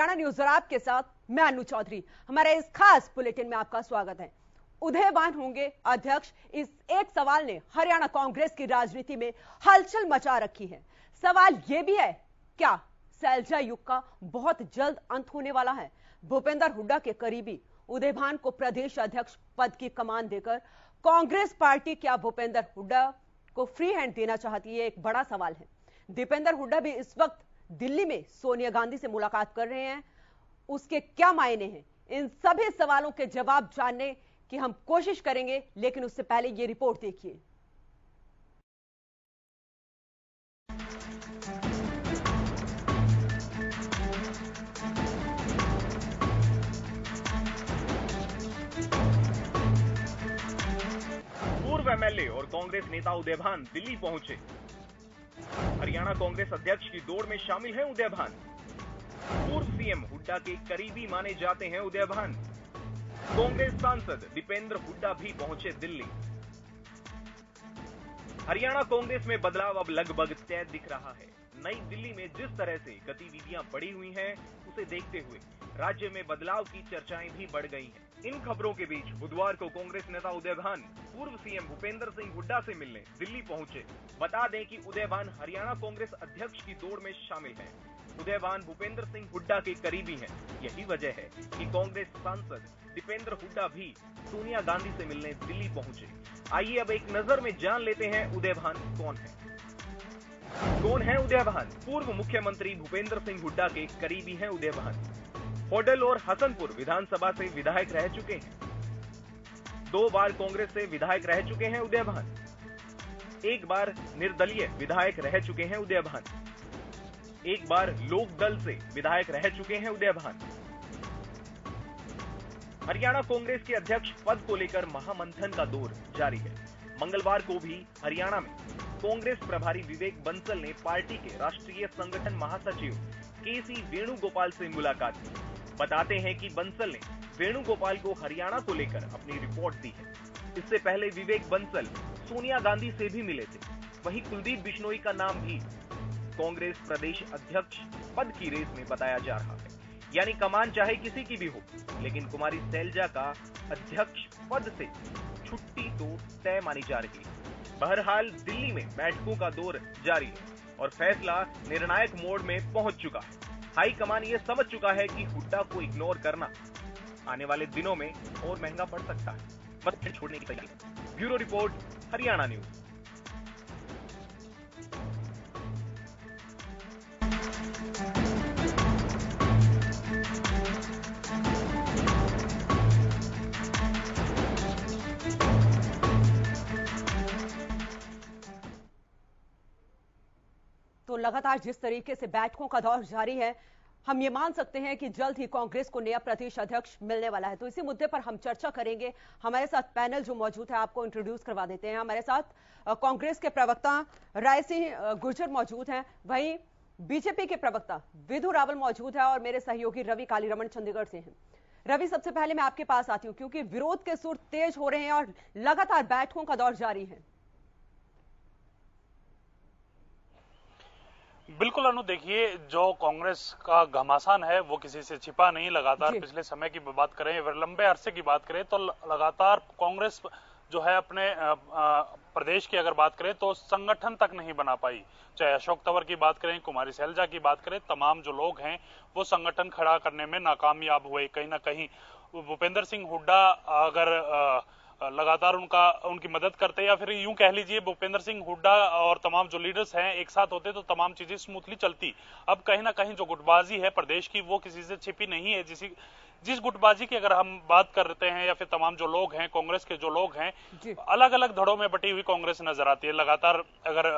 Haryana news और आपके साथ मैं अनु चौधरी। हमारे इस खास बुलेटिन में आपका स्वागत है। उदयभान होंगे अध्यक्ष, इस एक सवाल ने हरियाणा कांग्रेस की राजनीति में हलचल मचा रखी है। सवाल यह भी है, क्या सैलजा युग का बहुत जल्द अंत होने वाला है? भूपेंद्र हुड्डा के करीबी उदयभान को प्रदेश अध्यक्ष पद की कमान देकर कांग्रेस पार्टी क्या भूपेंद्र हुड्डा को फ्री हैंड देना चाहती है? एक बड़ा सवाल है। दीपेंद्र हुड्डा भी इस वक्त दिल्ली में सोनिया गांधी से मुलाकात कर रहे हैं, उसके क्या मायने हैं? इन सभी सवालों के जवाब जानने की हम कोशिश करेंगे, लेकिन उससे पहले ये रिपोर्ट देखिए। पूर्व एमएलए और कांग्रेस नेता उदयभान दिल्ली पहुंचे। हरियाणा कांग्रेस अध्यक्ष की दौड़ में शामिल हैं उदयभान। पूर्व सीएम हुड्डा के करीबी माने जाते हैं उदयभान। कांग्रेस सांसद दीपेंद्र हुड्डा भी पहुंचे दिल्ली। हरियाणा कांग्रेस में बदलाव अब लगभग तय दिख रहा है। नई दिल्ली में जिस तरह से गतिविधियां बढ़ी हुई हैं, उसे देखते हुए राज्य में बदलाव की चर्चाएं भी बढ़ गई हैं। इन खबरों के बीच बुधवार को कांग्रेस नेता उदयभान पूर्व सीएम भूपेंद्र सिंह हुड्डा से मिलने दिल्ली पहुंचे। बता दें कि उदयभान हरियाणा कांग्रेस अध्यक्ष की दौड़ में शामिल हैं। उदयभान भूपेंद्र सिंह हुड्डा के करीबी हैं। यही वजह है कि कांग्रेस सांसद दीपेंद्र हुड्डा भी सोनिया गांधी से मिलने दिल्ली पहुंचे। आइए अब एक नजर में जान लेते हैं उदयभान कौन है। कौन है उदयभान? पूर्व मुख्यमंत्री भूपेंद्र सिंह हुड्डा के करीबी हैं उदयभान। होडल और हसनपुर विधानसभा से विधायक रह चुके हैं। 2 बार कांग्रेस से विधायक रह चुके हैं उदयभान। 1 बार निर्दलीय विधायक रह चुके हैं उदयभान। 1 बार लोक दल से विधायक रह चुके हैं उदयभान। हरियाणा कांग्रेस के अध्यक्ष पद को लेकर महामंथन का दौर जारी है। मंगलवार को भी हरियाणा में कांग्रेस प्रभारी विवेक बंसल ने पार्टी के राष्ट्रीय संगठन महासचिव केसी वेणुगोपाल से मुलाकात की। बताते हैं कि बंसल ने वेणुगोपाल को हरियाणा को लेकर अपनी रिपोर्ट दी है। इससे पहले विवेक बंसल सोनिया गांधी से भी मिले थे। वहीं कुलदीप बिश्नोई का नाम भी कांग्रेस प्रदेश अध्यक्ष पद की रेस में बताया जा रहा है। यानी कमान चाहे किसी की भी हो, लेकिन कुमारी सैलजा का अध्यक्ष पद से छुट्टी तो तय मानी जा रही है। बहरहाल दिल्ली में बैठकों का दौर जारी है और फैसला निर्णायक मोड में पहुंच चुका है। हाईकमान ये समझ चुका है कि हुड्डा को इग्नोर करना आने वाले दिनों में और महंगा पड़ सकता है। बस छोड़ने की तैयारी। Bureau report, Haryana news. तो लगातार जिस तरीके से बैठकों का दौर जारी है, हम ये मान सकते हैं कि जल्द ही कांग्रेस को नया प्रदेश अध्यक्ष मिलने वाला है। तो इसी मुद्दे पर हम चर्चा करेंगे। हमारे साथ पैनल जो मौजूद है, आपको इंट्रोड्यूस करवा देते हैं। हमारे साथ कांग्रेस के प्रवक्ता राय सिंह गुर्जर मौजूद हैं, वहीं बीजेपी के प्रवक्ता विधु रावल मौजूद है और मेरे सहयोगी रवि कालीरमण चंडीगढ़ से हैं। रवि, सबसे पहले मैं आपके पास आती हूँ, क्योंकि विरोध के सुर तेज हो रहे हैं और लगातार बैठकों का दौर जारी है। बिल्कुल अनु, देखिए, जो कांग्रेस का घमासान है वो किसी से छिपा नहीं। लगातार पिछले समय की बात करें, लंबे अरसे की बात करें, तो लगातार कांग्रेस जो है अपने प्रदेश की अगर बात करें तो संगठन तक नहीं बना पाई। चाहे अशोक तंवर की बात करें, कुमारी सैलजा की बात करें, तमाम जो लोग हैं वो संगठन खड़ा करने में नाकामयाब हुए। कहीं ना कहीं भूपेंद्र सिंह हुड्डा अगर लगातार उनकी मदद करते, या फिर यूं कह लीजिए भूपेंद्र सिंह हुड्डा और तमाम जो लीडर्स हैं एक साथ होते, तो तमाम चीजें स्मूथली चलती। अब कहीं ना कहीं जो गुटबाजी है प्रदेश की, वो किसी से छिपी नहीं है। जिस गुटबाजी की अगर हम बात करते हैं, या फिर तमाम जो लोग हैं कांग्रेस के, जो लोग हैं अलग अलग धड़ों में बटी हुई कांग्रेस नजर आती है। लगातार अगर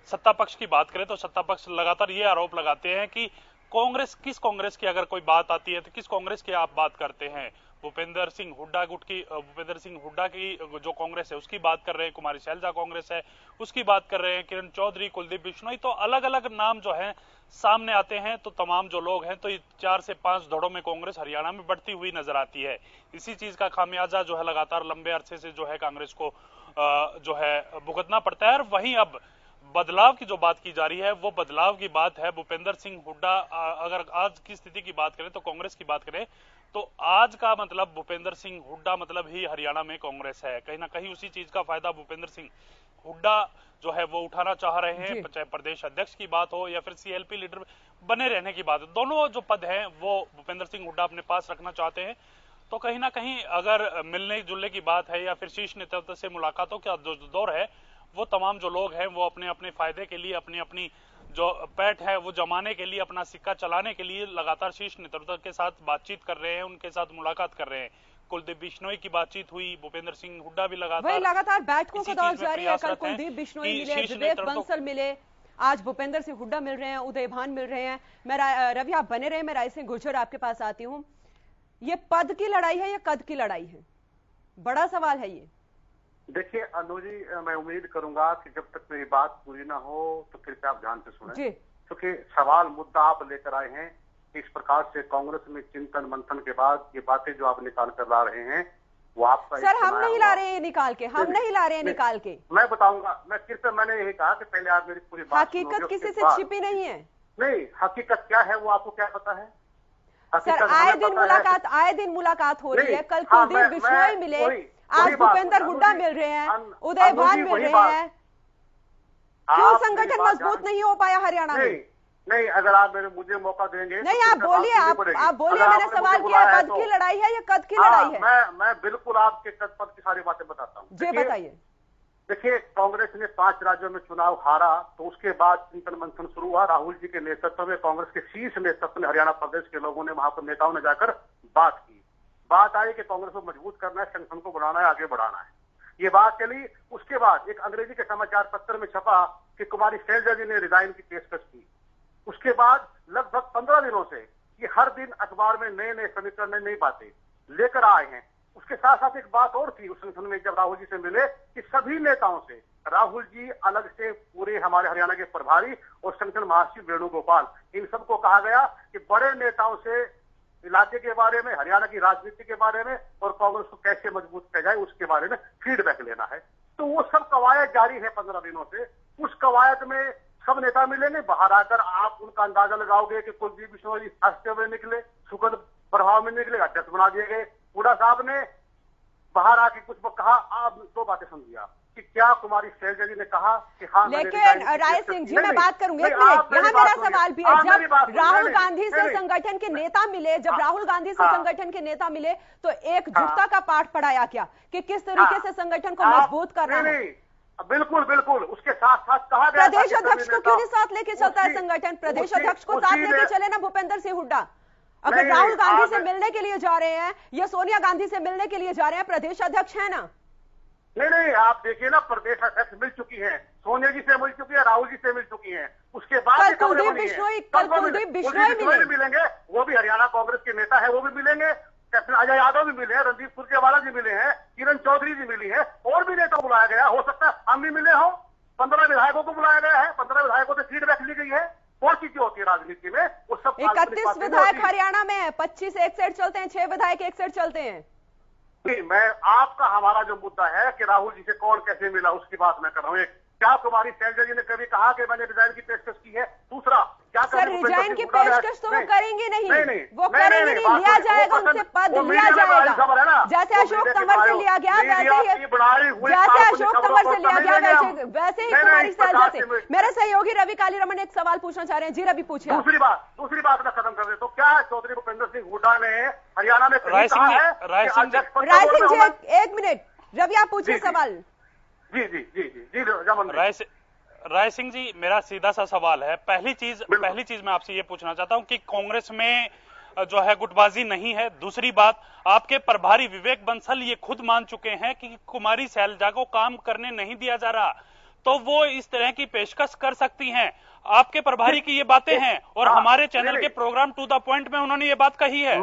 सत्ता पक्ष की बात करें तो सत्ता पक्ष लगातार ये आरोप लगाते हैं कि किस कांग्रेस की अगर कोई बात आती है तो किस कांग्रेस की आप बात करते हैं। भूपेंद्र सिंह हुड्डा की जो कांग्रेस है उसकी बात कर रहे हैं, कुमारी सैलजा कांग्रेस है उसकी बात कर रहे हैं, किरण चौधरी, कुलदीप बिश्नोई, तो अलग अलग नाम जो है सामने आते हैं। तो तमाम जो लोग हैं, तो 4 से 5 धड़ों में कांग्रेस हरियाणा में बढ़ती हुई नजर आती है। इसी चीज का खामियाजा जो है लगातार लंबे अरसे से जो है कांग्रेस को जो है भुगतना पड़ता है। और वहीं अब बदलाव की जो बात की जा रही है वो बदलाव की बात है। भूपेंद्र सिंह हुड्डा, अगर आज की स्थिति की बात करें तो कांग्रेस की बात करें तो आज का मतलब भूपेंद्र सिंह हुड्डा मतलब ही हरियाणा में कांग्रेस है। कहीं ना कहीं उसी चीज का फायदा भूपेंद्र सिंह हुड्डा जो है वो उठाना चाह रहे हैं, चाहे प्रदेश अध्यक्ष की बात हो या फिर सीएलपी लीडर बने रहने की बात हो। दोनों जो पद हैं वो भूपेंद्र सिंह हुड्डा अपने पास रखना चाहते हैं। तो कहीं ना कहीं अगर मिलने जुलने की बात है या फिर शीर्ष नेतृत्व से मुलाकातों का जो दौर है, वो तमाम जो लोग हैं वो अपने अपने फायदे के लिए, अपनी अपनी जो पैठ है वो जमाने के लिए, अपना सिक्का चलाने के लिए लगातार शीर्ष नेतृत्व के साथ बातचीत कर रहे हैं, उनके साथ मुलाकात कर रहे हैं। कुलदीप बिश्नोई की बातचीत हुई, भूपेंद्र सिंह हुड्डा भी लगातार बैठकों का दौर जारी है। कल कुलदीप बिश्नोई मिले, विवेक बंसल मिले, आज भूपेंद्र सिंह हुड्डा मिल रहे हैं, उदय भान मिल रहे हैं। मैं रवि आप बने रहे, मैं राय सिंह गुर्जर आपके पास आती हूँ। ये पद की लड़ाई है या कद की लड़ाई है? बड़ा सवाल है ये। देखिए अनु जी, मैं उम्मीद करूंगा कि जब तक मेरी बात पूरी ना हो तो कृपया आप ध्यान से सुनें, क्योंकि सवाल मुद्दा आप लेकर आए हैं। इस प्रकार से कांग्रेस में चिंतन मंथन के बाद ये बातें जो आप निकाल कर ला रहे हैं वो आपका सर हम नहीं ला रहे हैं निकाल के, हम नहीं ला रहे हैं निकाल के। मैं बताऊंगा, मैं कृपया मैंने यही कहा कि पहले आप मेरी पूरी बात हकीकत किसी से छिपी नहीं है। नहीं, हकीकत क्या है वो आपको क्या पता है? सर आए दिन मुलाकात हो रही है। कल कुलदीप बिश्नोई मिले, आज भूपेंद्र हुड्डा मिल रहे हैं, उदय भान मिल रहे हैं। क्यों संगठन मजबूत नहीं हो पाया हरियाणा में? नहीं, अगर आप मुझे मौका देंगे नहीं, आप बोलिए, आप बोलिए। मैंने सवाल किया पद की लड़ाई है या कद की लड़ाई है? मैं बिल्कुल आपके कद पद की सारी बातें बताता हूँ। जी बताइए। देखिए, कांग्रेस ने 5 राज्यों में चुनाव हारा तो उसके बाद चिंतन मंथन शुरू हुआ। राहुल जी के नेतृत्व में कांग्रेस के शीर्ष नेतृत्व ने, हरियाणा प्रदेश के लोगों ने, वहां पर नेताओं ने जाकर बात की। बात आई कि कांग्रेस को मजबूत करना है, संगठन को बढ़ाना है, आगे बढ़ाना है। ये बात चली। उसके बाद एक अंग्रेजी के समाचार पत्र में छपा कि कुमारी शैलजा जी ने रिजाइन की पेशकश की। उसके बाद लगभग 15 दिनों से ये हर दिन अखबार में नए नए समीकरण, नई बातें लेकर आए हैं। उसके साथ साथ एक बात और थी उस संगठन में, जब राहुल जी से मिले, कि सभी नेताओं से राहुल जी अलग से पूरे हमारे हरियाणा के प्रभारी और संगठन महासचिव वेणुगोपाल, इन सबको कहा गया कि बड़े नेताओं से इलाके के बारे में, हरियाणा की राजनीति के बारे में और कांग्रेस को कैसे मजबूत किया जाए उसके बारे में फीडबैक लेना है। तो वो सब कवायद जारी है 15 दिनों से। उस कवायद में सब नेता मिलेंगे। बाहर आकर आप उनका अंदाजा लगाओगे कि कुलदीप बिश्नोई हंसते हुए निकले, सुखद प्रभाव में निकले, अध्यक्ष बना दिए गए। हुड्डा साहब ने बाहर आके कुछ कहा। आप 2 बातें समझिए आप कि क्या कुमारी शैलजा जी ने कहा कि हाँ, लेकिन राय सिंह जी मैं बात करूंगी, एक मिनट, यहाँ मेरा सवाल भी है। जब राहुल गांधी से संगठन के नेता मिले, राहुल गांधी से संगठन के नेता मिले तो एकजुटता का पाठ पढ़ाया क्या कि किस तरीके से संगठन को मजबूत करना है? बिल्कुल बिल्कुल। उसके साथ साथ कहा गया प्रदेश अध्यक्ष को क्यों नहीं साथ लेके चलता है संगठन? प्रदेश अध्यक्ष को साथ लेके चले ना भूपेंद्र सिंह हुड्डा। अगर राहुल गांधी से मिलने के लिए जा रहे हैं या सोनिया गांधी से मिलने के लिए जा रहे हैं, प्रदेश अध्यक्ष है ना? नहीं, आप देखिए ना, प्रदेश अध्यक्ष मिल चुकी है, सोनिया जी से मिल चुकी है, राहुल जी से मिल चुकी है। उसके बाद कुलदीप बिश्नोई मिलेंगे, वो भी हरियाणा कांग्रेस के नेता है, वो भी मिलेंगे। कैप्टन अजय यादव भी मिले हैं, रणदीप सुरजेवाला जी मिले हैं, किरण चौधरी जी मिली है, और भी नेता बुलाया गया। हो सकता है हम भी मिले हो। 15 विधायकों को बुलाया गया है, 15 विधायकों से फीडबैक ली गई है। और चीजें होती है राजनीति में, वो सब 31 विधायक हरियाणा में है, 25 एक साइड चलते हैं, 6 विधायक एक साइड चलते हैं। नहीं, मैं आपका हमारा जो मुद्दा है कि राहुल जी से कौन कैसे मिला उसकी बात मैं कर रहा हूँ। क्या कुमारी शैलजा जी ने कभी कहा कि मैंने रिजाइन की पेशकश की है? दूसरा, क्या सर रिजाइन की पेशकश तो वो करेंगे नहीं, वो करेंगे नहीं, लिया जाएगा उनसे पद, लिया जाएगा। जैसे अशोक तंवर से लिया गया वैसे ही, जैसे अशोक तंवर से लिया गया वैसे ही कुमारी शैलजा से। मेरे सहयोगी रवि कालीरमन एक सवाल पूछना चाह रहे हैं। जी रवि पूछिए। दूसरी बात मैं खत्म कर दे तो क्या चौधरी भूपेंद्र सिंह हुड्डा ने हरियाणा में राय सिंह जी एक मिनट, रवि आप पूछिए सवाल। जी राय सिंह जी, मेरा सीधा सा सवाल है। पहली चीज मैं आपसे ये पूछना चाहता हूं कि कांग्रेस में जो है गुटबाजी नहीं है। दूसरी बात, आपके प्रभारी विवेक बंसल ये खुद मान चुके हैं कि कुमारी शैलजा को काम करने नहीं दिया जा रहा, तो वो इस तरह की पेशकश कर सकती हैं। आपके प्रभारी की ये बातें हैं और हमारे चैनल के प्रोग्राम टू द पॉइंट में उन्होंने ये बात कही है।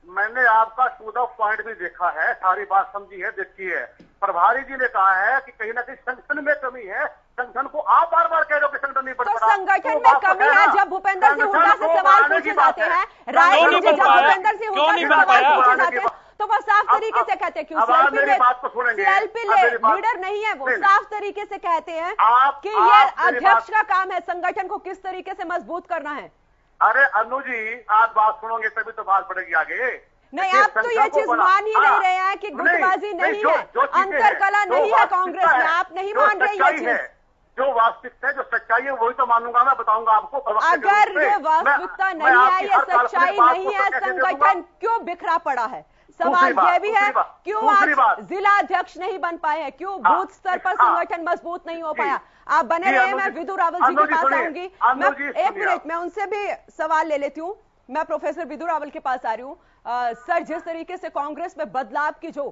मैंने आपका टू द पॉइंट भी देखा है, सारी बात समझी है, देखी है। प्रभारी जी ने कहा है कि कहीं ना कहीं संगठन में कमी है। संगठन को आप बार बार कह रहे हो कि संगठन नहीं बढ़ रहा। तो संगठन में कमी है। जब भूपेंद्र सिंह हुड्डा से सवाल पूछे जाते हैं, राय सिंह जी, जब भूपेंद्र सिंह हुड्डा से सवाल पूछे जाते हैं तो वो साफ तरीके से कहते हैं क्यों सीएलपी लीडर नहीं है, वो साफ तरीके से कहते हैं कि ये अध्यक्ष का काम है संगठन को किस तरीके से मजबूत करना है। अरे अनु जी, आप बात सुनोगे तभी तो बात बढ़ेगी आगे। नहीं, आप तो ये चीज मान ही नहीं रहे हैं कि गुटबाजी नहीं है, अंतरकला नहीं है कांग्रेस में, आप नहीं मान रहे ये चीज। जो वास्तविकता है, जो सच्चाई है, वही तो मानूंगा, मैं बताऊंगा आपको। अगर ये वास्तविकता नहीं है, ये सच्चाई नहीं है, संगठन क्यों बिखरा पड़ा है? सवाल यह भी है क्यों आज जिला अध्यक्ष नहीं बन पाए हैं, क्यों बूथ स्तर पर संगठन मजबूत नहीं हो पाया? आप बने रहे, मैं विदु रावल जी के पास आऊंगी। मैं 1 मिनट में उनसे भी सवाल ले लेती हूँ। मैं प्रोफेसर विदु रावल के पास आ रही हूँ। सर, जिस तरीके से कांग्रेस में बदलाव की जो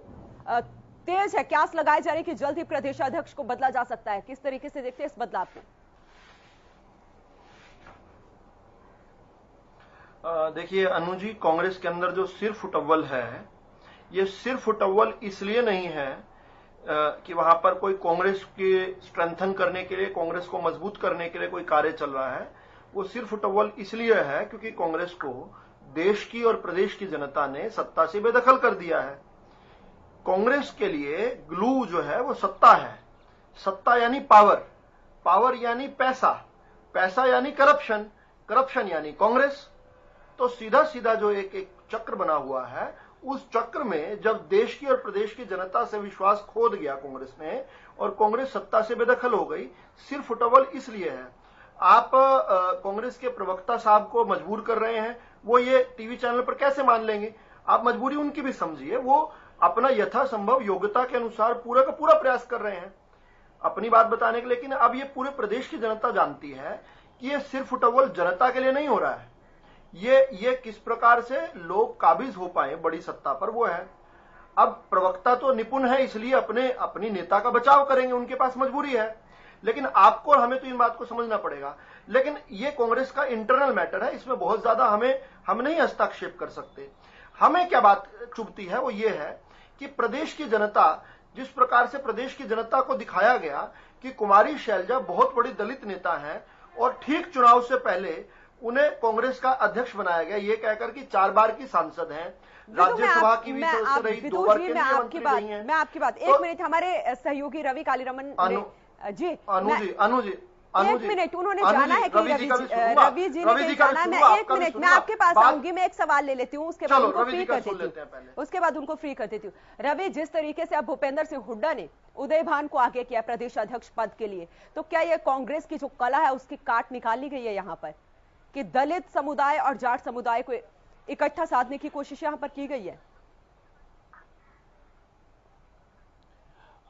तेज है, क्यास लगाई जा रही कि जल्द ही प्रदेशाध्यक्ष को बदला जा सकता है, किस तरीके से देखते हैं इस बदलाव को? देखिए अनु जी, कांग्रेस के अंदर जो सिरफुटअव्वल है, ये सिरफुटअव्वल इसलिए नहीं है कि वहां पर कोई कांग्रेस के स्ट्रेंथन करने के लिए, कांग्रेस को मजबूत करने के लिए कोई कार्य चल रहा है। वो सिरफुटअव्वल इसलिए है क्योंकि कांग्रेस को देश की और प्रदेश की जनता ने सत्ता से बेदखल कर दिया है। कांग्रेस के लिए ग्लू जो है वो सत्ता है। सत्ता यानी पावर, पावर यानी पैसा, पैसा यानी करप्शन, करप्शन यानी कांग्रेस। तो सीधा सीधा जो एक चक्र बना हुआ है, उस चक्र में जब देश की और प्रदेश की जनता से विश्वास खो गया कांग्रेस ने और कांग्रेस सत्ता से बेदखल हो गई, सिरफुटअव्वल इसलिए है। आप कांग्रेस के प्रवक्ता साहब को मजबूर कर रहे हैं, वो ये टीवी चैनल पर कैसे मान लेंगे? आप मजबूरी उनकी भी समझिए। वो अपना यथासंभव योग्यता के अनुसार पूरा का पूरा प्रयास कर रहे हैं अपनी बात बताने के। लेकिन अब ये पूरे प्रदेश की जनता जानती है कि ये सिरफुटअव्वल जनता के लिए नहीं हो रहा है। ये किस प्रकार से लोग काबिज हो पाए बड़ी सत्ता पर, वो है। अब प्रवक्ता तो निपुण है, इसलिए अपनी नेता का बचाव करेंगे, उनके पास मजबूरी है। लेकिन आपको और हमें तो इन बात को समझना पड़ेगा। लेकिन ये कांग्रेस का इंटरनल मैटर है, इसमें बहुत ज्यादा हम नहीं हस्तक्षेप कर सकते। हमें क्या बात चुभती है वो ये है कि प्रदेश की जनता, जिस प्रकार से प्रदेश की जनता को दिखाया गया कि कुमारी शैलजा बहुत बड़ी दलित नेता है और ठीक चुनाव से पहले उन्हें कांग्रेस का अध्यक्ष बनाया गया, ये कहकर कि 4 बार की सांसद हैं, राज्यसभा की भी सदस्य रही, 2 बार केंद्रीय मंत्री रही हैं। मैं आपकी बात 1 मिनट, हमारे सहयोगी रवि कालीरमन जी, अनु जी 1 मिनट, उन्होंने जाना है कि रवि जी ने जाना है। मैं 1 मिनट में आपके पास आऊंगी, मैं एक सवाल ले लेती हूँ, उसके बाद उनको फ्री कर देती हूँ, उसके बाद उनको फ्री कर देती हूँ। रवि, जिस तरीके से अब भूपेंद्र सिंह हुड्डा ने उदय भान को आगे किया प्रदेश अध्यक्ष पद के लिए, तो क्या ये कांग्रेस की जो कला है उसकी काट निकाली गई है यहाँ पर कि दलित समुदाय और जाट समुदाय को इकट्ठा साधने की कोशिश यहाँ पर की गई है?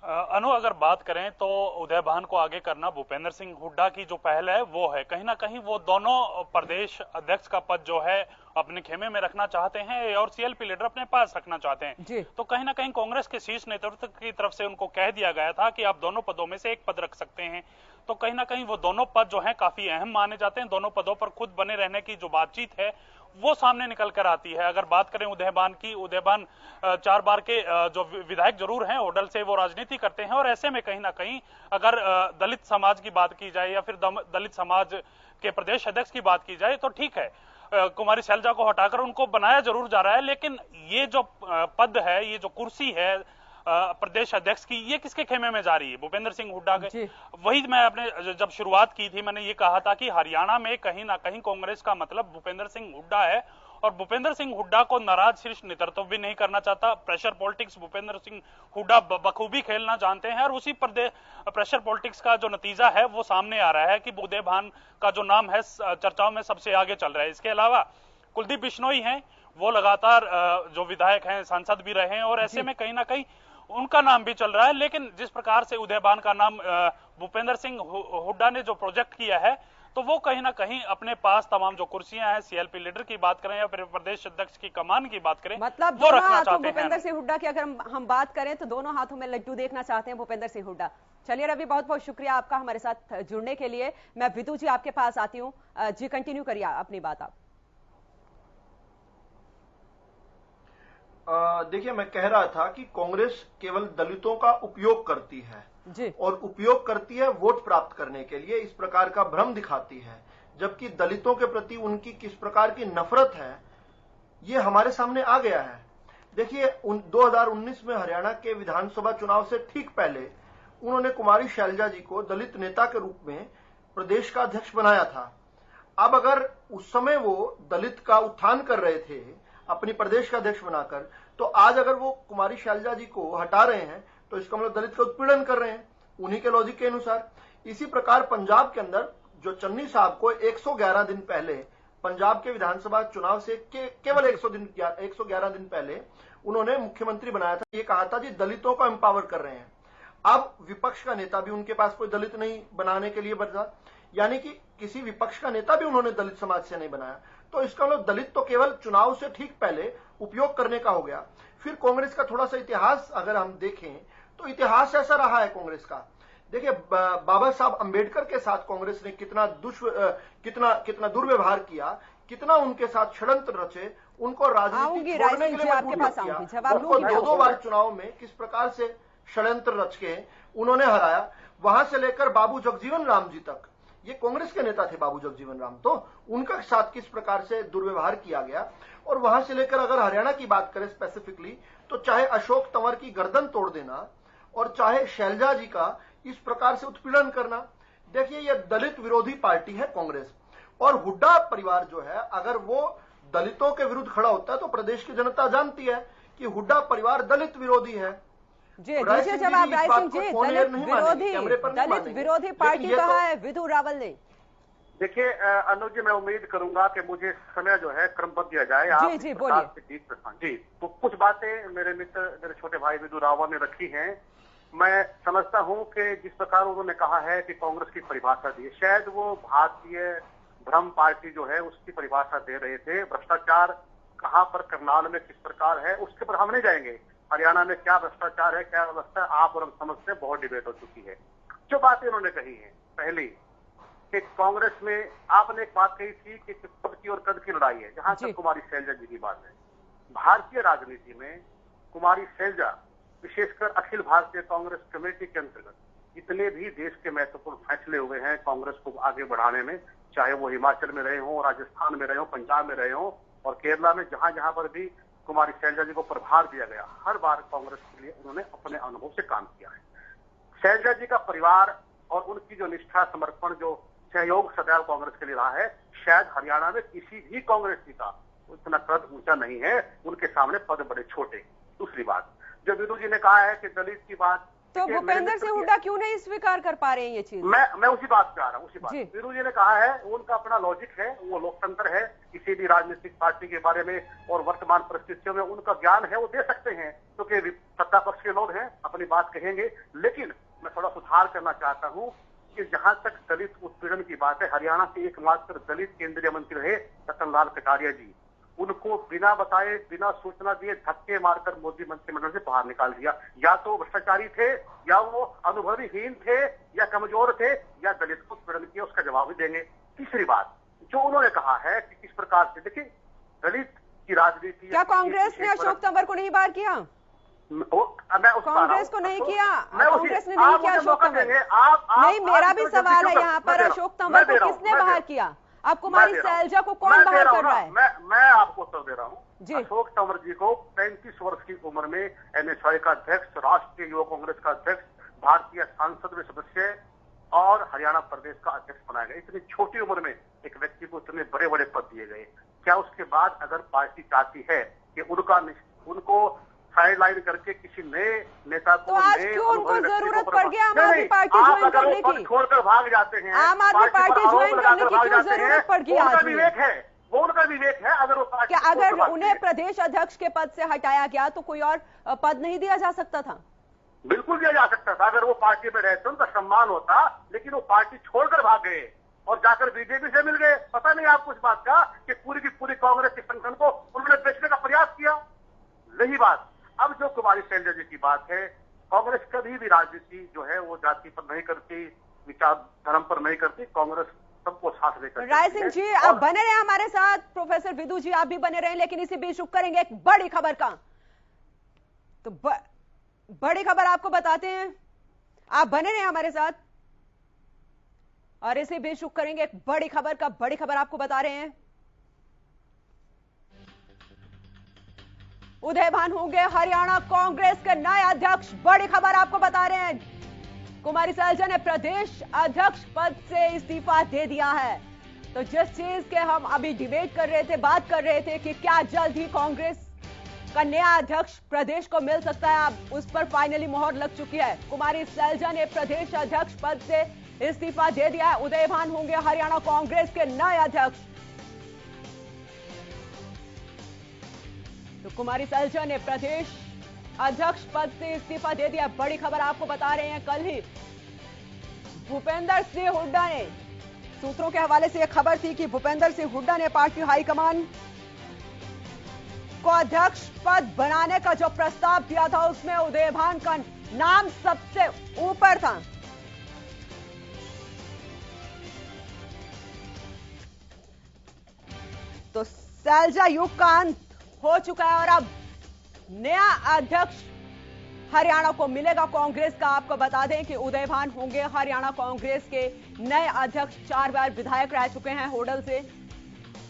अनु, अगर बात करें तो उदय भान को आगे करना भूपेंद्र सिंह हुड्डा की जो पहल है वो है। कहीं ना कहीं वो दोनों प्रदेश अध्यक्ष का पद जो है अपने खेमे में रखना चाहते हैं और सीएलपी लीडर अपने पास रखना चाहते हैं। तो कहीं ना कहीं कांग्रेस के शीर्ष नेतृत्व की तरफ से उनको कह दिया गया था कि आप दोनों पदों में से एक पद रख सकते हैं। तो कहीं ना कहीं वो दोनों पद जो हैं काफी अहम माने जाते हैं। दोनों पदों पर खुद बने रहने की जो बातचीत है वो सामने निकल कर आती है। अगर बात करें उदयभान की, उदयभान 4 बार के जो विधायक जरूर हैं, ओडल से वो राजनीति करते हैं और ऐसे में कहीं ना कहीं अगर दलित समाज की बात की जाए या फिर दलित समाज के प्रदेश अध्यक्ष की बात की जाए तो ठीक है, कुमारी शैलजा को हटाकर उनको बनाया जरूर जा रहा है। लेकिन ये जो पद है, ये जो कुर्सी है प्रदेश अध्यक्ष की, ये किसके खेमे में जा रही है? भूपेंद्र सिंह हुड्डा के। वही मैं अपने जब शुरुआत की थी मैंने ये कहा था कि हरियाणा में कहीं ना कहीं कांग्रेस का मतलब भूपेंद्र सिंह हुड्डा है और भूपेंद्र सिंह हुड्डा को नाराज शीर्ष नेतृत्व भी नहीं करना चाहता। प्रेशर पॉलिटिक्स भूपेंद्र सिंह हुड्डा बखूबी खेलना जानते हैं और उसी प्रेशर पॉलिटिक्स का जो नतीजा है वो सामने आ रहा है कि उदय भान का जो नाम है चर्चाओं में सबसे आगे चल रहा है। इसके अलावा कुलदीप बिश्नोई हैं, वो लगातार जो विधायक हैं, सांसद भी रहे हैं और ऐसे में कहीं ना कहीं उनका नाम भी चल रहा है। लेकिन जिस प्रकार से उदयभान का नाम भूपेंद्र सिंह हुड्डा ने जो प्रोजेक्ट किया है तो वो कहीं ना कहीं अपने पास तमाम जो कुर्सियां हैं, सीएलपी लीडर की बात करें या फिर प्रदेश अध्यक्ष की कमान की बात करें, मतलब वो रखना चाहते हैं। भूपेंद्र सिंह हुड्डा की अगर हम बात करें तो दोनों हाथों में लड्डू देखना चाहते हैं भूपेंद्र सिंह हुड्डा। चलिए रवि, बहुत बहुत शुक्रिया आपका हमारे साथ जुड़ने के लिए। मैं विदु जी आपके पास आती हूँ जी, कंटिन्यू करिए अपनी बात आप। देखिए, मैं कह रहा था कि कांग्रेस केवल दलितों का उपयोग करती है जी। और उपयोग करती है वोट प्राप्त करने के लिए, इस प्रकार का भ्रम दिखाती है, जबकि दलितों के प्रति उनकी किस प्रकार की नफरत है ये हमारे सामने आ गया है। देखिए 2019 में हरियाणा के विधानसभा चुनाव से ठीक पहले उन्होंने कुमारी शैलजा जी को दलित नेता के रूप में प्रदेश का अध्यक्ष बनाया था। अब अगर उस समय वो दलित का उत्थान कर रहे थे अपनी प्रदेश का अध्यक्ष बनाकर, तो आज अगर वो कुमारी शैलजा जी को हटा रहे हैं तो इसका मतलब दलित का उत्पीड़न कर रहे हैं उन्हीं के लॉजिक के अनुसार। इसी प्रकार पंजाब के अंदर जो चन्नी साहब को 111 दिन पहले पंजाब के विधानसभा चुनाव से केवल 111 दिन पहले उन्होंने मुख्यमंत्री बनाया था, ये कहा था जी दलितों को एम्पावर कर रहे हैं। अब विपक्ष का नेता भी उनके पास कोई दलित नहीं बनाने के लिए बचा, यानी कि किसी विपक्ष का नेता भी उन्होंने दलित समाज से नहीं बनाया। तो इसका मतलब दलित तो केवल चुनाव से ठीक पहले उपयोग करने का हो गया। फिर कांग्रेस का थोड़ा सा इतिहास अगर हम देखें तो इतिहास ऐसा रहा है कांग्रेस का। देखिए बाबा साहब अंबेडकर के साथ कांग्रेस ने कितना दुर्व्यवहार किया, कितना उनके साथ षड्यंत्र रचे, उनको राजनीति छोड़ने के लिए मजबूर किया, उनको 2 बार चुनाव में किस प्रकार से षड्यंत्र रच के उन्होंने हराया। वहां से लेकर बाबू जगजीवन राम जी तक, ये कांग्रेस के नेता थे बाबू जगजीवन राम, तो उनका साथ किस प्रकार से दुर्व्यवहार किया गया। और वहां से लेकर अगर हरियाणा की बात करें स्पेसिफिकली, तो चाहे अशोक तंवर की गर्दन तोड़ देना और चाहे शैलजा जी का इस प्रकार से उत्पीड़न करना, देखिए ये दलित विरोधी पार्टी है कांग्रेस। और हुड्डा परिवार जो है अगर वो दलितों के विरुद्ध खड़ा होता है तो प्रदेश की जनता जानती है कि हुड्डा परिवार दलित विरोधी है। जी दीजिए जवाब राय सिंह जी, दलित विरोधी पार्टी कहा है विधु रावल ने। देखिए अनुज जी, मैं उम्मीद करूंगा कि मुझे समय जो है क्रमबद्ध दिया जाए। जी जी बोलिए। जी तो कुछ बातें मेरे मित्र मेरे छोटे भाई विधु रावल ने रखी हैं। मैं समझता हूं कि जिस प्रकार उन्होंने कहा है कि कांग्रेस की परिभाषा दी, शायद वो भारतीय भ्रम पार्टी जो है उसकी परिभाषा दे रहे थे। भ्रष्टाचार कहां पर करनाल में किस प्रकार है उसके पर हम नहीं जाएंगे। हरियाणा में क्या भ्रष्टाचार है, क्या व्यवस्था है, आप और हम समझते हैं, बहुत डिबेट हो चुकी है। जो बातें उन्होंने कही है, पहली कि कांग्रेस में आपने एक बात कही थी कि पद की और कद की लड़ाई है। जहां तक कुमारी शैलजा जी की बात है, भारतीय राजनीति में कुमारी शैलजा विशेषकर अखिल भारतीय कांग्रेस कमेटी के अंतर्गत जितने भी देश के महत्वपूर्ण फैसले हुए हैं कांग्रेस को आगे बढ़ाने में, चाहे वो हिमाचल में रहे हों, राजस्थान में रहे हों, पंजाब में रहे हों और केरला में, जहां जहां पर भी कुमारी शैलजा जी को प्रभार दिया गया, हर बार कांग्रेस के लिए उन्होंने अपने अनुभव से काम किया है। शैलजा जी का परिवार और उनकी जो निष्ठा, समर्पण, जो सहयोग सदैव कांग्रेस के लिए रहा है, शायद हरियाणा में किसी भी कांग्रेसी का उतना कद ऊंचा नहीं है, उनके सामने पद बड़े छोटे। दूसरी बात जो विधु जी ने कहा है कि दलित की बात, तो भूपेंद्र सिंह हुड्डा क्यों नहीं स्वीकार कर पा रहे हैं ये चीज? मैं उसी बात पे आ रहा हूँ। उसी बात विधु जी ने कहा है, उनका अपना लॉजिक है, वो लोकतंत्र है, किसी भी राजनीतिक पार्टी के बारे में और वर्तमान परिस्थितियों में उनका ज्ञान है, वो दे सकते हैं क्योंकि सत्ता पक्ष के लोग हैं, अपनी बात कहेंगे। लेकिन मैं थोड़ा सुधार करना चाहता हूँ कि जहां तक दलित उत्पीड़न की बात है, हरियाणा के एकमात्र दलित केंद्रीय मंत्री रहे रतन लाल कटारिया जी, उनको बिना बताए, बिना सूचना दिए धक्के मारकर मोदी मंत्रिमंडल से बाहर निकाल दिया। या तो भ्रष्टाचारी थे, या वो अनुभवीहीन थे, या कमजोर थे, या दलित को उत्पीड़न किया, उसका जवाब भी देंगे। तीसरी बात जो उन्होंने कहा है कि किस प्रकार से, देखिए दलित की राजनीति, क्या कांग्रेस ने अशोक तंवर को नहीं बाहर किया? कांग्रेस को नहीं किया, कांग्रेस ने नहीं किया अशोक तंवर। नहीं, मेरा भी सवाल है यहाँ पर, अशोक तंवर को किसने बाहर किया? अब कुमारी शैलजा को कौन बाहर कर रहा है? मैं आपको उत्तर दे रहा हूँ। अशोक तंवर जी को 35 वर्ष की उम्र में NSY का अध्यक्ष, राष्ट्रीय युवा कांग्रेस का अध्यक्ष, भारतीय संसद में सदस्य और हरियाणा प्रदेश का अध्यक्ष बनाया गया। इतनी छोटी उम्र में एक व्यक्ति को इतने बड़े बड़े पद दिए गए। क्या उसके बाद अगर पार्टी चाहती है कि उनको साइडलाइन करके किसी नए नेता को, तो आज क्यों उनको जरूरत पड़ गया आम आदमी पार्टी ज्वाइन करने की? छोड़कर भाग जाते हैं, आम आदमी पार्टी ज्वाइन करने की क्यों जरूरत पड़ गई? उनका विवेक है, वो उनका विवेक है। अगर वो पार्टी, क्या अगर उन्हें प्रदेश अध्यक्ष के पद से हटाया गया तो कोई और पद नहीं दिया जा सकता था? बिल्कुल दिया जा सकता था, अगर वो पार्टी में रहते उनका सम्मान होता। लेकिन वो पार्टी छोड़कर भाग गए और जाकर बीजेपी से मिल गए। पता नहीं आपको इस बात का कि पूरी की पूरी कांग्रेस के संगठन को उन्होंने बेचने का प्रयास किया। रही बात अब जो कुमारी शैलजा जी की बात है, कांग्रेस कभी भी राजनीति जो है वो जाति पर नहीं करती, विचार धर्म पर नहीं करती। कांग्रेस सबको साथ लेकर। राय सिंह जी आप बने रहे हमारे साथ, प्रोफेसर विधु जी आप भी बने रहे, लेकिन इसी बीच रुक करेंगे एक बड़ी खबर का। तो बड़ी खबर आपको बताते हैं, आप बने रहे हमारे साथ और इसी बीच रुक करेंगे एक बड़ी खबर का। बड़ी खबर आपको बता रहे हैं, उदयभान होंगे हरियाणा कांग्रेस के नए अध्यक्ष। बड़ी खबर आपको बता रहे हैं, कुमारी सैलजा ने प्रदेश अध्यक्ष पद से इस्तीफा दे दिया है। तो जिस चीज के हम अभी डिबेट कर रहे थे, बात कर रहे थे कि क्या जल्द ही कांग्रेस का नया अध्यक्ष प्रदेश को मिल सकता है, अब उस पर फाइनली मोहर लग चुकी है। कुमारी सैलजा ने प्रदेश अध्यक्ष पद से इस्तीफा दे दिया है। उदयभान होंगे हरियाणा कांग्रेस के नए अध्यक्ष। तो कुमारी सैलजा ने प्रदेश अध्यक्ष पद से इस्तीफा दे दिया। बड़ी खबर आपको बता रहे हैं, कल ही भूपेंद्र सिंह हुड्डा ने, सूत्रों के हवाले से यह खबर थी कि भूपेंद्र सिंह हुड्डा ने पार्टी हाईकमान को अध्यक्ष पद बनाने का जो प्रस्ताव दिया था उसमें उदयभान का नाम सबसे ऊपर था। तो सैलजा युग का अंत हो चुका है और अब नया अध्यक्ष हरियाणा को मिलेगा कांग्रेस का। आपको बता दें कि उदयभान होंगे हरियाणा कांग्रेस के नए अध्यक्ष। 4 बार विधायक रह चुके हैं होडल से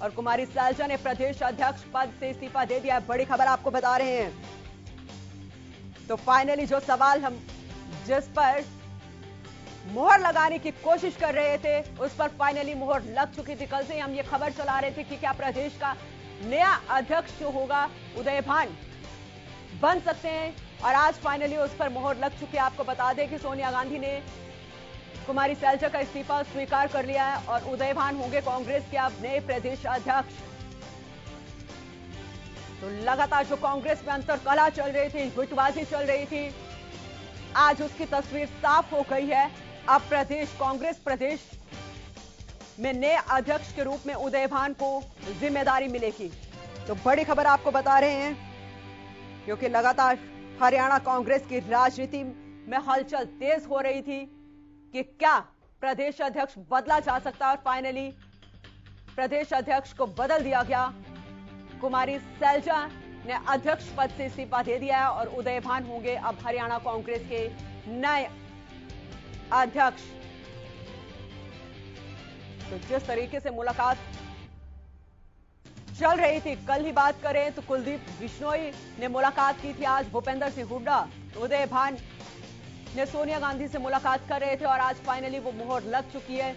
और कुमारी सैलजा ने प्रदेश अध्यक्ष पद से इस्तीफा दे दिया। बड़ी खबर आपको बता रहे हैं। तो फाइनली जो सवाल हम जिस पर मोहर लगाने की कोशिश कर रहे थे उस पर फाइनली मोहर लग चुकी थी। कल से हम ये खबर चला रहे थे कि क्या प्रदेश का नया अध्यक्ष जो होगा उदयभान बन सकते हैं और आज फाइनली उस पर मोहर लग चुकी है। आपको बता दें कि सोनिया गांधी ने कुमारी सैलजा का इस्तीफा स्वीकार कर लिया है और उदयभान होंगे कांग्रेस के अब नए प्रदेश अध्यक्ष। तो लगातार जो कांग्रेस में अंतरकलह चल रही थी, गुटबाजी चल रही थी, आज उसकी तस्वीर साफ हो गई है। अब कांग्रेस प्रदेश में नए अध्यक्ष के रूप में उदयभान को जिम्मेदारी मिलेगी। तो बड़ी खबर आपको बता रहे हैं क्योंकि लगातार हरियाणा कांग्रेस की राजनीति में हलचल तेज हो रही थी कि क्या प्रदेश अध्यक्ष बदला जा सकता है और फाइनली प्रदेश अध्यक्ष को बदल दिया गया। कुमारी सैलजा ने अध्यक्ष पद से इस्तीफा दे दिया है और उदयभान होंगे अब हरियाणा कांग्रेस के नए अध्यक्ष। तो जिस तरीके से मुलाकात चल रही थी, कल ही बात करें तो कुलदीप बिश्नोई ने मुलाकात की थी, आज भूपेंद्र सिंह हुड्डा, उदयभान ने सोनिया गांधी से मुलाकात कर रहे थे और आज फाइनली वो मोहर लग चुकी है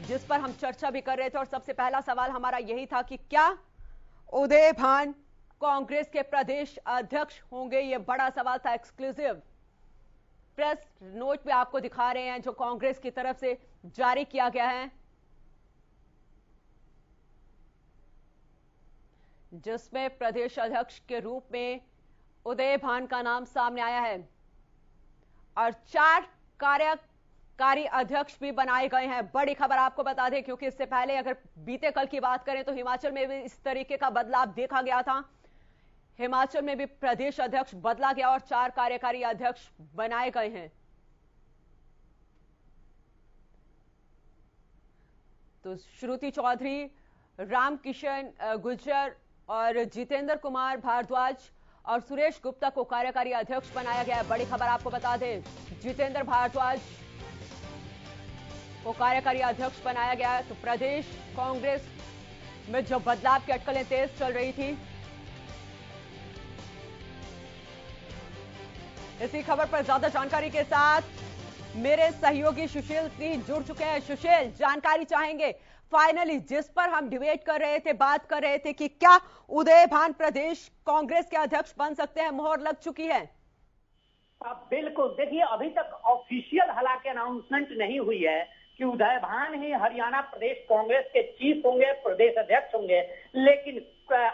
जिस पर हम चर्चा भी कर रहे थे। और सबसे पहला सवाल हमारा यही था कि क्या उदयभान कांग्रेस के प्रदेश अध्यक्ष होंगे। ये बड़ा सवाल था। एक्सक्लूसिव प्रेस नोट पे आपको दिखा रहे हैं जो कांग्रेस की तरफ से जारी किया गया है, जिसमें प्रदेश अध्यक्ष के रूप में उदयभान का नाम सामने आया है और 4 कार्यकारी अध्यक्ष भी बनाए गए हैं। बड़ी खबर आपको बता दें क्योंकि इससे पहले अगर बीते कल की बात करें तो हिमाचल में भी इस तरीके का बदलाव देखा गया था। हिमाचल में भी प्रदेश अध्यक्ष बदला गया और 4 कार्यकारी अध्यक्ष बनाए गए हैं। तो श्रुति चौधरी, रामकिशन गुर्जर और जितेंद्र कुमार भारद्वाज और सुरेश गुप्ता को कार्यकारी अध्यक्ष बनाया गया है। बड़ी खबर आपको बता दें, जितेंद्र भारद्वाज को कार्यकारी अध्यक्ष बनाया गया है। तो प्रदेश कांग्रेस में जो बदलाव की अटकलें तेज चल रही थी, इसी खबर पर ज्यादा जानकारी के साथ मेरे सहयोगी सुशील सिंह जुड़ चुके हैं। सुशील, जानकारी चाहेंगे फाइनली जिस पर हम डिबेट कर रहे थे, बात कर रहे थे कि क्या उदयभान प्रदेश कांग्रेस के अध्यक्ष बन सकते हैं, मोहर लग चुकी है। बिल्कुल, देखिए अभी तक ऑफिशियल हालांकि अनाउंसमेंट नहीं हुई है कि उदयभान ही हरियाणा प्रदेश कांग्रेस के चीफ होंगे, प्रदेश अध्यक्ष होंगे, लेकिन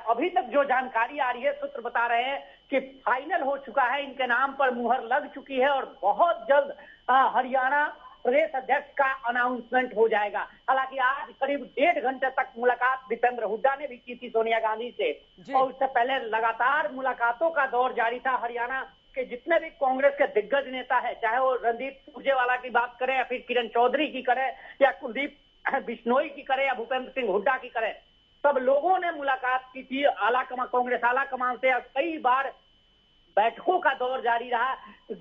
अभी तक जो जानकारी आ रही है, सूत्र बता रहे हैं कि फाइनल हो चुका है, इनके नाम पर मुहर लग चुकी है और बहुत जल्द हरियाणा प्रदेश अध्यक्ष का अनाउंसमेंट हो जाएगा। हालांकि आज करीब 1.5 घंटे तक मुलाकात दीपेंद्र हुड्डा ने भी की थी सोनिया गांधी से और उससे पहले लगातार मुलाकातों का दौर जारी था। हरियाणा के जितने भी कांग्रेस के दिग्गज नेता है, चाहे वो रणदीप सुरजेवाला की बात करें या फिर किरण चौधरी की करें या कुलदीप बिश्नोई की करें या भूपेंद्र सिंह हुड्डा की करें, सब लोगों ने मुलाकात की थी कांग्रेस आला कमान से। कई बार बैठकों का दौर जारी रहा,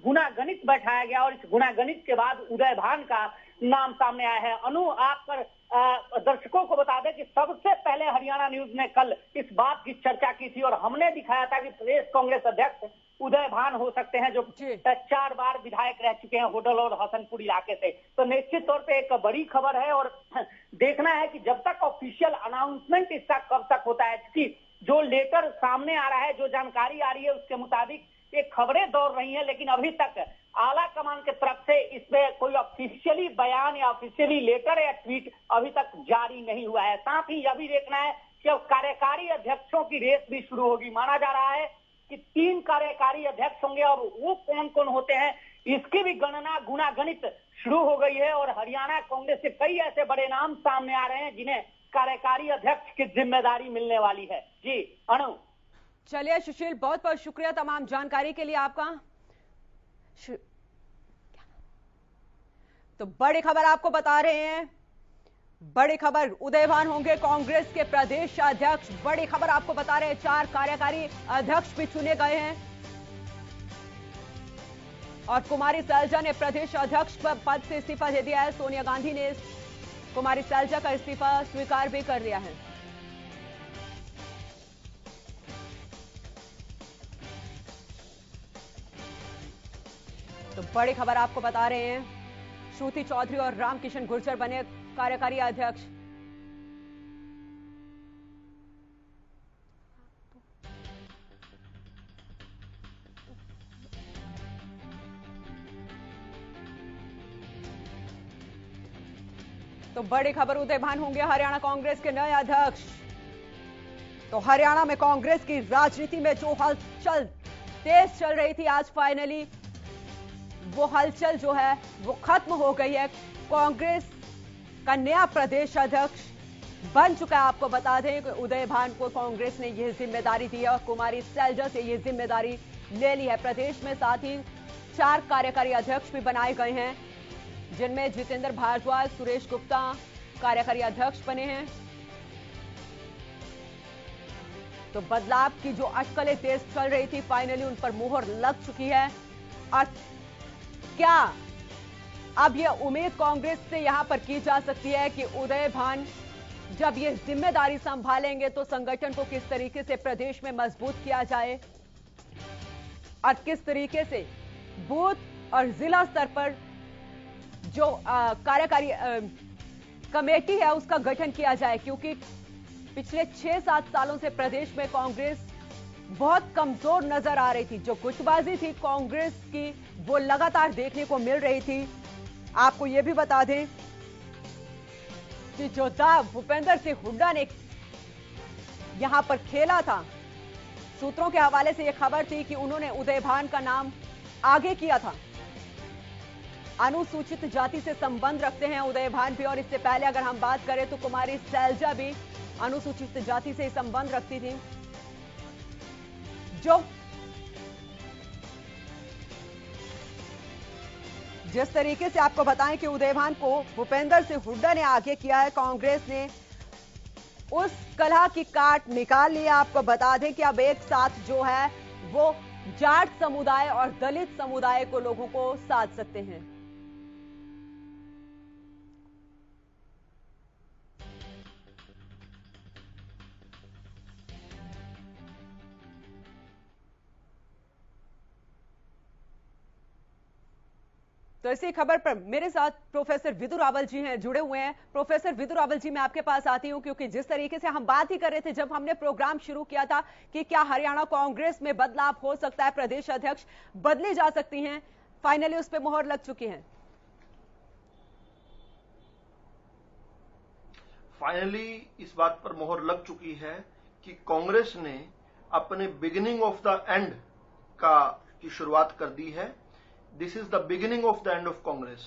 गुना गणित बैठाया गया और इस गुना गणित के बाद उदयभान का नाम सामने आया है। अनु, आप पर दर्शकों को बता दें कि सबसे पहले हरियाणा न्यूज ने कल इस बात की चर्चा की थी और हमने दिखाया था कि प्रदेश कांग्रेस अध्यक्ष उदय भान हो सकते हैं, जो 4 बार विधायक रह चुके हैं होडल और हसनपुर इलाके से। तो निश्चित तौर पे एक बड़ी खबर है और देखना है कि जब तक ऑफिशियल अनाउंसमेंट इसका कब तक होता है, कि जो लेटर सामने आ रहा है, जो जानकारी आ रही है उसके मुताबिक ये खबरें दौड़ रही हैं, लेकिन अभी तक आला कमान की तरफ से इसमें कोई ऑफिशियली बयान या ऑफिशियली लेटर या ट्वीट अभी तक जारी नहीं हुआ है। साथ ही यह भी देखना है कि अब कार्यकारी अध्यक्षों की रेस भी शुरू होगी। माना जा रहा है कि 3 कार्यकारी अध्यक्ष होंगे और वो कौन कौन होते हैं इसकी भी गणना गुणागणित शुरू हो गई है और हरियाणा कांग्रेस के कई ऐसे बड़े नाम सामने आ रहे हैं जिन्हें कार्यकारी अध्यक्ष की जिम्मेदारी मिलने वाली है। जी अनु। चलिए सुशील, बहुत बहुत शुक्रिया तमाम जानकारी के लिए आपका। तो बड़ी खबर आपको बता रहे हैं, बड़ी खबर, उदय भान होंगे कांग्रेस के प्रदेश अध्यक्ष। बड़ी खबर आपको बता रहे हैं, 4 कार्यकारी अध्यक्ष भी चुने गए हैं और कुमारी सैलजा ने प्रदेश अध्यक्ष पद से इस्तीफा दे दिया है। सोनिया गांधी ने कुमारी सैलजा का इस्तीफा स्वीकार भी कर लिया है। तो बड़ी खबर आपको बता रहे हैं, श्रुति चौधरी और रामकिशन गुर्जर बने कार्यकारी अध्यक्ष। तो बड़ी खबर, उदय भान होंगे हरियाणा कांग्रेस के नए अध्यक्ष। तो हरियाणा में कांग्रेस की राजनीति में जो हलचल तेज चल रही थी, आज फाइनली वो हलचल जो है वो खत्म हो गई है। कांग्रेस का नया प्रदेश अध्यक्ष बन चुका है। आपको बता दें कि उदय भान को कांग्रेस ने यह जिम्मेदारी दी है और कुमारी सैलजा से यह जिम्मेदारी ले ली है। प्रदेश में साथ ही 4 कार्यकारी अध्यक्ष भी बनाए गए हैं, जिनमें जितेंद्र भारद्वाज, सुरेश गुप्ता कार्यकारी अध्यक्ष बने हैं। तो बदलाव की जो अटकलें तेज चल रही थी, फाइनली उन पर मुहर लग चुकी है। और क्या अब यह उम्मीद कांग्रेस से यहां पर की जा सकती है कि उदय भान जब ये जिम्मेदारी संभालेंगे तो संगठन को किस तरीके से प्रदेश में मजबूत किया जाए और किस तरीके से बूथ और जिला स्तर पर जो कार्यकारी कमेटी है उसका गठन किया जाए, क्योंकि पिछले 6-7 सालों से प्रदेश में कांग्रेस बहुत कमजोर नजर आ रही थी। जो गुटबाजी थी कांग्रेस की वो लगातार देखने को मिल रही थी। आपको यह भी बता दें कि जो दाव भूपेंद्र सिंह हुड्डा ने यहां पर खेला था, सूत्रों के हवाले से यह खबर थी कि उन्होंने उदय भान का नाम आगे किया था। अनुसूचित जाति से संबंध रखते हैं उदय भान भी, और इससे पहले अगर हम बात करें तो कुमारी सैलजा भी अनुसूचित जाति से संबंध रखती थी। जो जिस तरीके से आपको बताएं कि उदय भान को भूपेंद्र सिंह हुड्डा ने आगे किया है, कांग्रेस ने उस कलह की काट निकाल ली। आपको बता दें कि अब एक साथ जो है वो जाट समुदाय और दलित समुदाय को लोगों को साध सकते हैं। तो इसी खबर पर मेरे साथ प्रोफेसर विदु रावल जी हैं, जुड़े हुए हैं। प्रोफेसर विदु रावल जी, मैं आपके पास आती हूं क्योंकि जिस तरीके से हम बात ही कर रहे थे जब हमने प्रोग्राम शुरू किया था कि क्या हरियाणा कांग्रेस में बदलाव हो सकता है, प्रदेश अध्यक्ष बदली जा सकती हैं, फाइनली उस पर मोहर लग चुकी है। फाइनली इस बात पर मोहर लग चुकी है कि कांग्रेस ने अपने बिगिनिंग ऑफ द एंड की शुरुआत कर दी है। This is the beginning of the end of Congress.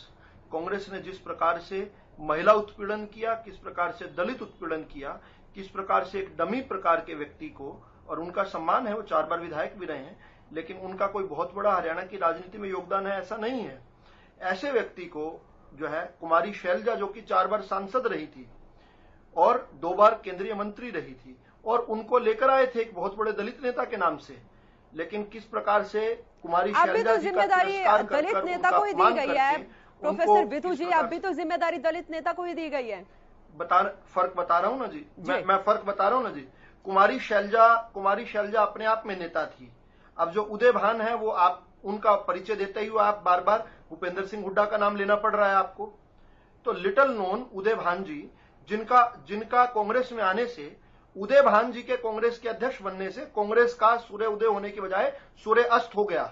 Congress ने जिस प्रकार से महिला उत्पीड़न किया, किस प्रकार से दलित उत्पीड़न किया, किस प्रकार से एक डमी प्रकार के व्यक्ति को, और उनका सम्मान है, वो 4 बार विधायक भी रहे हैं, लेकिन उनका कोई बहुत बड़ा हरियाणा की राजनीति में योगदान है ऐसा नहीं है। ऐसे व्यक्ति को जो है कुमारी शैलजा, जो कि 4 बार सांसद रही थी और 2 बार केंद्रीय मंत्री रही थी, और उनको लेकर आए थे एक बहुत बड़े दलित नेता के नाम से, लेकिन किस प्रकार से कुमारी शैलजा जी का तिरस्कार कर दलित नेता को ही दी गई है। प्रोफेसर विदु जी, अब भी तो जिम्मेदारी दलित नेता को ही दी गई है। फर्क बता रहा हूं ना जी, मैं फर्क बता रहा हूं ना जी। कुमारी शैलजा अपने आप में नेता थी। अब जो उदय भान है वो आप उनका परिचय देते ही आप बार बार भूपेंद्र सिंह हुड्डा का नाम लेना पड़ रहा है आपको। तो लिटिल नोन उदय भान जी, जिनका कांग्रेस में आने से, उदय भान जी के कांग्रेस के अध्यक्ष बनने से कांग्रेस का सूर्य उदय होने की बजाय सूर्य अस्त हो गया।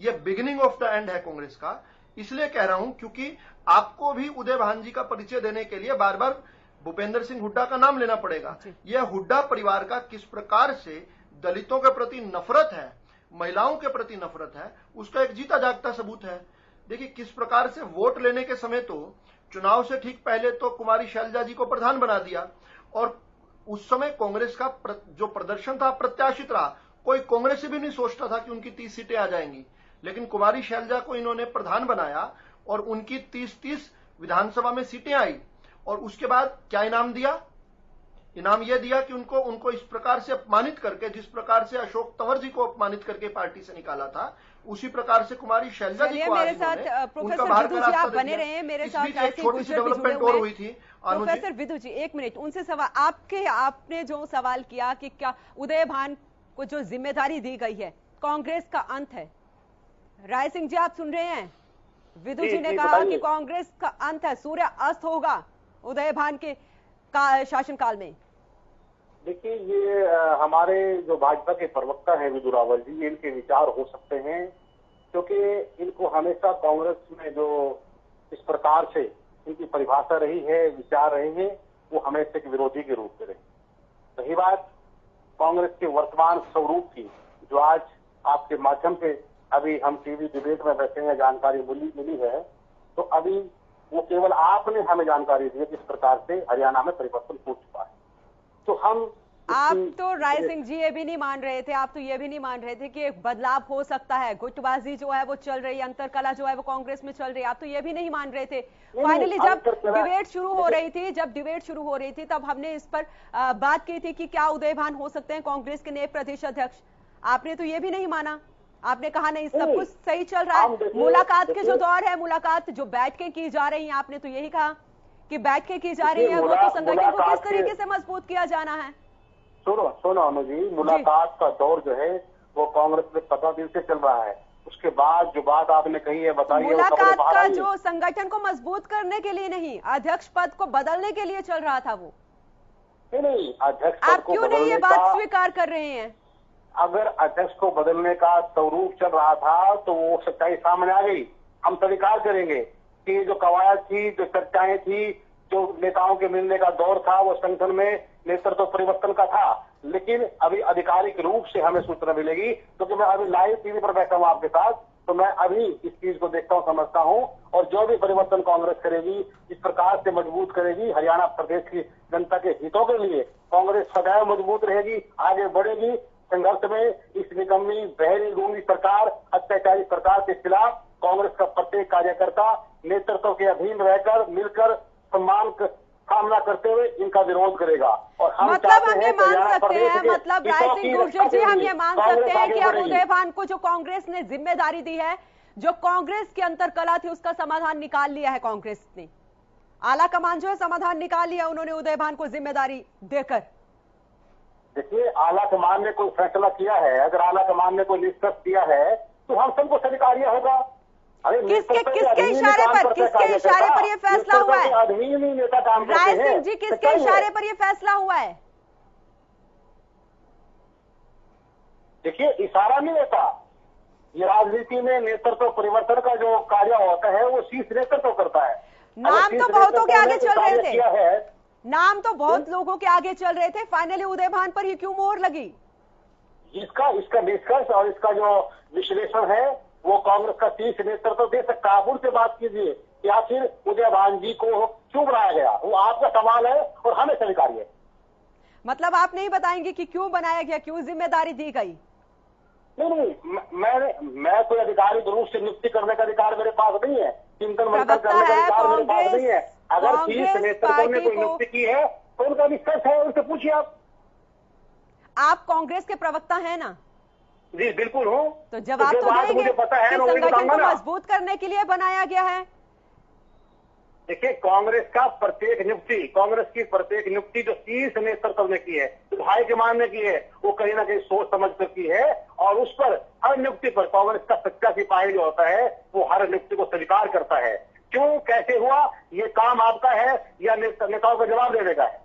यह बिगिनिंग ऑफ द एंड है कांग्रेस का। इसलिए कह रहा हूं क्योंकि आपको भी उदय भान जी का परिचय देने के लिए बार बार भूपेंद्र सिंह हुड्डा का नाम लेना पड़ेगा। यह हुड्डा परिवार का किस प्रकार से दलितों के प्रति नफरत है, महिलाओं के प्रति नफरत है, उसका एक जीता जागता सबूत है। देखिए किस प्रकार से वोट लेने के समय तो चुनाव से ठीक पहले तो कुमारी शैलजा जी को प्रधान बना दिया और उस समय कांग्रेस का जो प्रदर्शन था प्रत्याशित रहा। कोई कांग्रेस भी नहीं सोचता था कि उनकी 30 सीटें आ जाएंगी, लेकिन कुमारी शैलजा को इन्होंने प्रधान बनाया और उनकी 30 विधानसभा में सीटें आई। और उसके बाद क्या इनाम दिया? इनाम यह दिया कि उनको इस प्रकार से अपमानित करके, जिस प्रकार से अशोक तंवर जी को अपमानित करके पार्टी से निकाला था, उसी प्रकार से कुमारी शैलजा जी को मेरे साथ प्रोफेसर विधु जी आप बने रहे हैं मेरे साथ। एक छोटी सी डेवलपमेंट और हुई थी। प्रोफेसर विधु जी एक मिनट, उनसे सवाल आपने जो सवाल किया कि क्या उदय भान को जो जिम्मेदारी दी गई है कांग्रेस का अंत है। राय सिंह जी आप सुन रहे हैं, विधु जी ने कहा कि कांग्रेस का अंत है, सूर्य अस्त होगा उदय भान के शासनकाल में। देखिए ये हमारे जो भाजपा के प्रवक्ता हैं विधु रावल जी, इनके विचार हो सकते हैं क्योंकि इनको हमेशा कांग्रेस में जो इस प्रकार से इनकी परिभाषा रही है, विचार रहे हैं, वो हमेशा के विरोधी के रूप में रहे। रही बात कांग्रेस के वर्तमान स्वरूप की, जो आज आपके माध्यम से अभी हम टीवी डिबेट में बैठे हैं जानकारी मिली है, तो अभी वो केवल आपने हमें जानकारी दी है किस प्रकार से हरियाणा में परिवर्तन हो चुका है। तो आप तो राय सिंह जी ये भी नहीं मान रहे थे, आप तो ये भी नहीं मान रहे थे कि एक बदलाव हो सकता है, गुटबाजी जो है वो चल रही है, अंतरकला जो है वो कांग्रेस में चल रही है, आप तो ये भी नहीं मान रहे थे। फाइनली जब डिबेट शुरू हो रही थी तब हमने इस पर बात की थी कि क्या उदय भान हो सकते हैं कांग्रेस के नए प्रदेश अध्यक्ष। आपने तो ये भी नहीं माना, आपने कहा नहीं सब कुछ सही चल रहा है। मुलाकात के जो दौर है, मुलाकात जो बैठ के की जा रही है, आपने तो यही कहा कि बैठ के की जा रही है, वो तो संगठन को किस तरीके से मजबूत किया जाना है। सुनो अनु जी, मुलाकात का दौर जो है वो कांग्रेस में 15 दिन से चल रहा है। उसके बाद जो बात आपने कही है बताइए। मुलाकात का जो संगठन को मजबूत करने के लिए नहीं, अध्यक्ष पद को बदलने के लिए चल रहा था वो। नहीं, अध्यक्ष आप क्यों नहीं ये बात स्वीकार कर रहे हैं? अगर अध्यक्ष को बदलने का स्वरूप चल रहा था तो वो सच्चाई सामने आ गई। हम स्वीकार करेंगे कि जो कवायद थी, जो चर्चाएं थी, जो नेताओं के मिलने का दौर था, वो संगठन में नेतृत्व परिवर्तन का था। लेकिन अभी आधिकारिक रूप से हमें सूचना मिलेगी क्योंकि मैं अभी लाइव टीवी पर बैठा हूं आपके साथ, तो मैं अभी इस चीज को देखता हूं, समझता हूं। और जो भी परिवर्तन कांग्रेस करेगी, इस प्रकार से मजबूत करेगी हरियाणा प्रदेश की जनता के हितों के लिए, कांग्रेस सदैव मजबूत रहेगी, आगे बढ़ेगी संघर्ष में। इस निकम्मी बहरी गूंगी सरकार, अत्याचारी सरकार के खिलाफ कांग्रेस का प्रत्येक कार्यकर्ता नेतृत्व के अधीन रहकर मिलकर सम्मान सामना करते हुए इनका विरोध करेगा। और हम मतलब हम ये मान सकते हैं, मतलब राय सिंह गुर्जर जी, हम ये मान सकते हैं कि अब उदय भान को जो कांग्रेस ने जिम्मेदारी दी है, जो कांग्रेस की अंतरकला थी उसका समाधान निकाल लिया है कांग्रेस ने। आला कमान जो है समाधान निकाल लिया उन्होंने उदय भान को जिम्मेदारी देकर। देखिए, आला कमान ने कोई फैसला किया है, अगर आला कमान ने कोई निष्कर्ष दिया है तो हम सबको स्वीकार्य होगा। किसके इशारे पर ये फैसला हुआ है? राय सिंह जी, किसके इशारे पर ये फैसला हुआ है? देखिए, इशारा नहीं होता। ये राजनीति में नेतृत्व परिवर्तन का जो कार्य होता है वो शीर्ष नेतृत्व करता है। नाम तो बहुतों के आगे चल रहे थे, नाम तो बहुत लोगों के आगे चल रहे थे, फाइनली उदय भान पर ही क्यों मोहर लगी? इसका निष्कर्ष और इसका जो विश्लेषण है वो कांग्रेस का शीर्ष नेतृत्व दे सकता है। आप उनसे बात कीजिए कि आखिर उदय भान जी को क्यों बनाया गया, वो आपका सवाल है और हमें स्वीकार्य है। मतलब आप नहीं बताएंगे कि क्यों बनाया गया, क्यों जिम्मेदारी दी गई? नहीं, मैं कोई आधिकारिक रूप से नियुक्ति करने का अधिकार मेरे पास नहीं है, चिंतन मंथन करने का अधिकार मेरे पास नहीं है। अगर शीर्ष नेतृत्व ने कोई नियुक्ति की है तो उनका निष्कर्ष है, उनसे पूछिए। आप कांग्रेस के प्रवक्ता है ना? जी बिल्कुल हूँ। तो जवाब तो देंगे कि संगठन को मजबूत करने के लिए बनाया गया है। मुझे पता है, मैं वही बताऊंगा ना। तो जवाब तो देंगे कि संगठन को मजबूत करने के लिए बनाया गया है। देखिए, कांग्रेस की प्रत्येक नियुक्ति जो शीर्ष नेतृत्व ने की है, जो हाईकमान ने की है, वो कहीं ना कहीं सोच समझ कर की है। और उस पर हर नियुक्ति पर कांग्रेस का सच्चा सिपाही जो होता है वो हर नियुक्ति को स्वीकार करता है। क्यों, कैसे हुआ, ये काम आपका है या नेताओं का जवाब देने का है?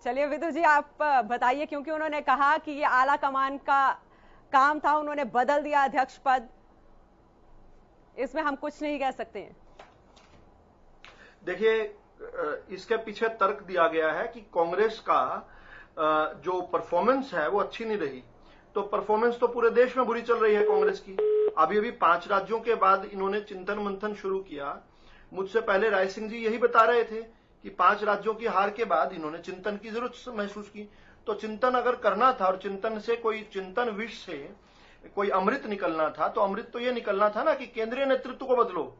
चलिए विदु जी आप बताइए, क्योंकि उन्होंने कहा कि ये आला कमान का काम था, उन्होंने बदल दिया अध्यक्ष पद, इसमें हम कुछ नहीं कह सकते हैं। देखिए, इसके पीछे तर्क दिया गया है कि कांग्रेस का जो परफॉर्मेंस है वो अच्छी नहीं रही। तो परफॉर्मेंस तो पूरे देश में बुरी चल रही है कांग्रेस की। अभी 5 राज्यों के बाद इन्होंने चिंतन मंथन शुरू किया। मुझसे पहले राय सिंह जी यही बता रहे थे कि 5 राज्यों की हार के बाद इन्होंने चिंतन की जरूरत महसूस की। तो चिंतन अगर करना था और चिंतन से चिंतन विष से कोई अमृत निकलना था, तो अमृत तो ये निकलना था ना कि केंद्रीय नेतृत्व को बदलो।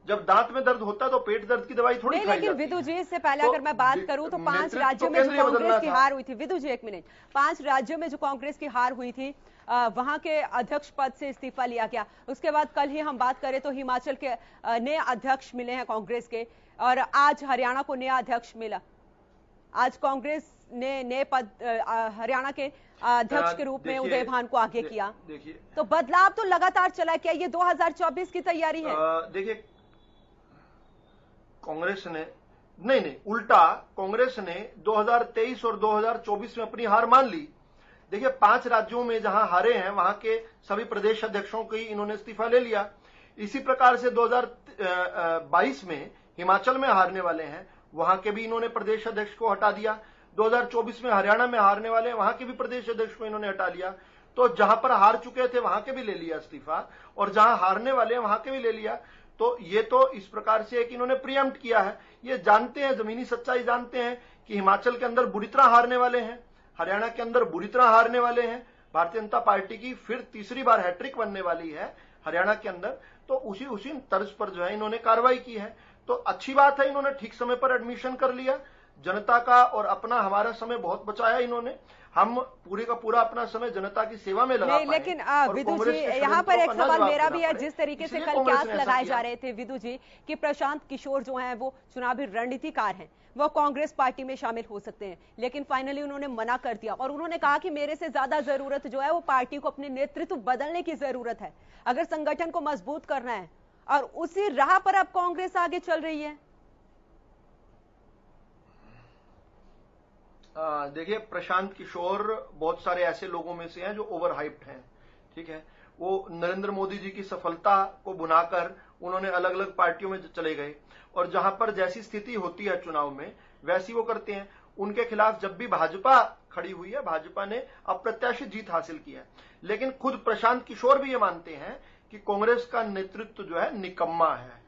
जब दांत में दर्द होता है तो पेट दर्द की दवाई थोड़ी खाई जाती है। लेकिन विदु जी, इससे पहले अगर मैं बात करूं तो 5 राज्यों में जो कांग्रेस की हार हुई थी, विदु जी एक मिनट, 5 राज्यों में जो कांग्रेस की हार हुई थी वहां के अध्यक्ष पद से इस्तीफा लिया गया। उसके बाद कल ही हम बात करें तो हिमाचल के नए अध्यक्ष मिले हैं कांग्रेस के, और आज हरियाणा को नया अध्यक्ष मिला। आज कांग्रेस ने नए पद हरियाणा के अध्यक्ष के रूप में उदय भान को आगे किया। तो बदलाव तो लगातार चला है, क्या ये 2024 की तैयारी है? देखिए, कांग्रेस ने नहीं, उल्टा कांग्रेस ने 2023 और 2024 में अपनी हार मान ली। देखिए, 5 राज्यों में जहां हारे हैं वहां के सभी प्रदेश अध्यक्षों की इन्होंने इस्तीफा ले लिया। इसी प्रकार से 2022 में हिमाचल में हारने वाले हैं, वहां के भी इन्होंने प्रदेश अध्यक्ष को हटा दिया। 2024 में हरियाणा में हारने वाले, वहां के भी प्रदेश अध्यक्ष को इन्होंने हटा लिया। तो जहां पर हार चुके थे वहां के भी ले लिया इस्तीफा, और जहां हारने वाले हैं वहां के भी ले लिया। तो ये तो इस प्रकार से एक इन्होंने प्रीएम्प्ट किया है। ये जानते हैं, जमीनी सच्चाई जानते हैं कि हिमाचल के अंदर बुरी तरह हारने वाले हैं, हरियाणा के अंदर बुरी तरह हारने वाले हैं। भारतीय जनता पार्टी की फिर तीसरी बार हैट्रिक बनने वाली है हरियाणा के अंदर। तो उसी तर्ज पर जो है इन्होंने कार्रवाई की है। तो अच्छी बात है, इन्होंने ठीक समय पर एडमिशन कर लिया। जनता का और अपना हमारा समय बहुत बचाया इन्होंने। हम पूरे का पूरा अपना समय जनता की सेवा में लगा पाए। लेकिन विदु जी, यहाँ पर एक सवाल मेरा भी है। जिस तरीके से कल क्यास लगाए जा रहे थे विदु जी कि प्रशांत किशोर जो हैं वो चुनावी रणनीतिकार हैं, वो कांग्रेस पार्टी में शामिल हो सकते हैं, लेकिन फाइनली उन्होंने मना कर दिया और उन्होंने कहा कि मेरे से ज्यादा जरूरत जो है वो पार्टी को अपने नेतृत्व बदलने की जरूरत है, अगर संगठन को मजबूत करना है। और उसी राह पर अब कांग्रेस आगे चल रही है। देखिए, प्रशांत किशोर बहुत सारे ऐसे लोगों में से हैं जो ओवर हाइप्ड हैं, ठीक है। वो नरेंद्र मोदी जी की सफलता को बुनाकर उन्होंने अलग अलग पार्टियों में चले गए, और जहां पर जैसी स्थिति होती है चुनाव में वैसी वो करते हैं। उनके खिलाफ जब भी भाजपा खड़ी हुई है, भाजपा ने अप्रत्याशित जीत हासिल की है। लेकिन खुद प्रशांत किशोर भी ये मानते हैं कि कांग्रेस का नेतृत्व जो है निकम्मा है,